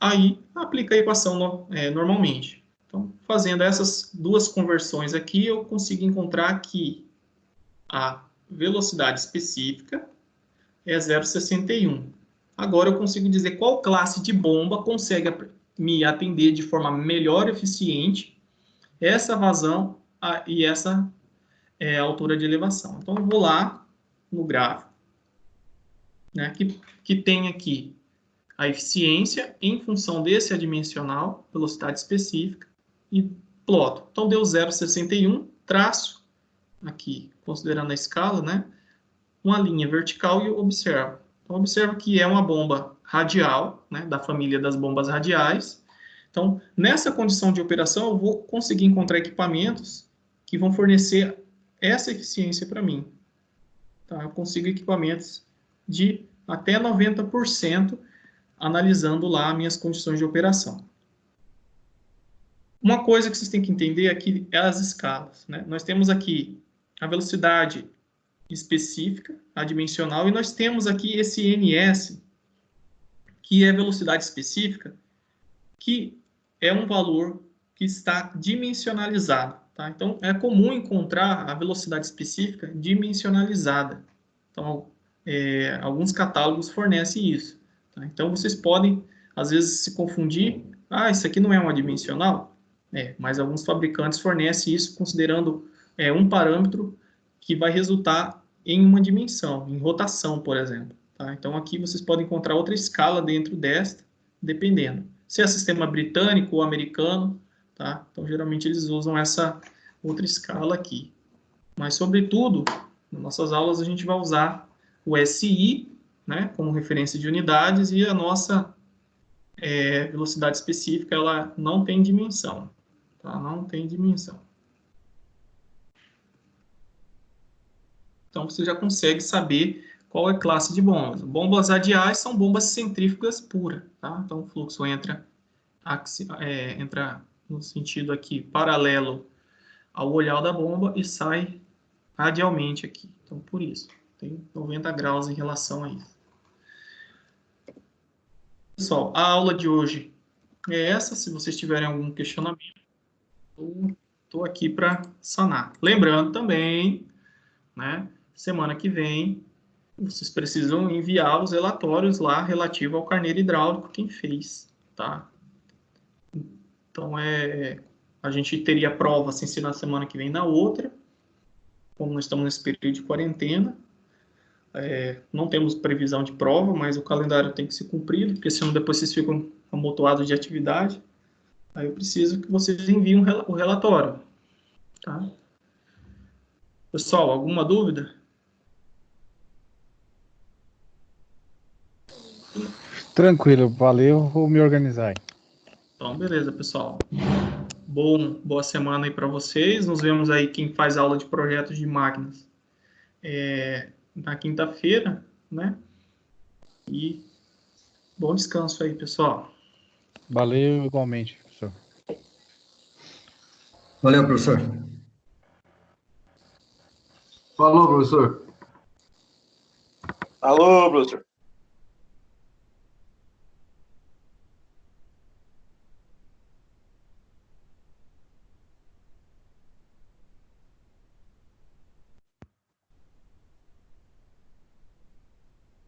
Aí, aplica a equação normalmente. Então, fazendo essas duas conversões aqui, eu consigo encontrar que a velocidade específica é 0,61. Agora, eu consigo dizer qual classe de bomba consegue me atender de forma melhor eficiente essa vazão e essa a altura de elevação. Então, eu vou lá no gráfico, né, que tem aqui a eficiência em função desse adimensional, velocidade específica, e ploto. Então, deu 0,61, traço aqui, considerando a escala, né, uma linha vertical e observo. Então, observo que é uma bomba radial, né, da família das bombas radiais. Então, nessa condição de operação, eu vou conseguir encontrar equipamentos que vão fornecer essa eficiência para mim. Tá? Eu consigo equipamentos de até 90%, analisando lá minhas condições de operação. Uma coisa que vocês têm que entender aqui é as escalas, né? Nós temos aqui a velocidade específica, adimensional, e nós temos aqui esse NS, que é velocidade específica, que é um valor que está dimensionalizado. Tá? Então, é comum encontrar a velocidade específica dimensionalizada. Então, alguns catálogos fornecem isso. Tá? Então, vocês podem, às vezes, se confundir. Ah, isso aqui não é uma dimensional? Mas alguns fabricantes fornecem isso considerando um parâmetro que vai resultar em uma dimensão, em rotação, por exemplo. Tá? Então, aqui vocês podem encontrar outra escala dentro desta, dependendo. Se é sistema britânico ou americano, tá? Então, geralmente, eles usam essa outra escala aqui. Mas, sobretudo, nas nossas aulas, a gente vai usar o SI, né, como referência de unidades, e a nossa velocidade específica, ela não tem dimensão. Tá? Não tem dimensão. Então, você já consegue saber qual é a classe de bombas. Bombas radiais são bombas centrífugas puras. Tá? Então, o fluxo entra no sentido aqui paralelo ao olhar da bomba e sai radialmente aqui. Então, por isso, tem 90 graus em relação a isso. Pessoal, a aula de hoje é essa. Se vocês tiverem algum questionamento, eu estou aqui para sanar. Lembrando também, né, semana que vem, vocês precisam enviar os relatórios lá relativo ao carneiro hidráulico, quem fez, tá? Então, a gente teria prova sem ser na semana que vem, na outra, como nós estamos nesse período de quarentena. Não temos previsão de prova, mas o calendário tem que ser cumprido, porque senão depois vocês ficam amontoados de atividade. Aí eu preciso que vocês enviem o relatório, tá? Pessoal, alguma dúvida? Tranquilo, valeu, vou me organizar aí. Então, beleza, pessoal. Boa semana aí para vocês. Nos vemos aí quem faz aula de projetos de máquinas na quinta-feira, né? E bom descanso aí, pessoal. Valeu igualmente, professor. Valeu, professor. Falou, professor. Alô, professor.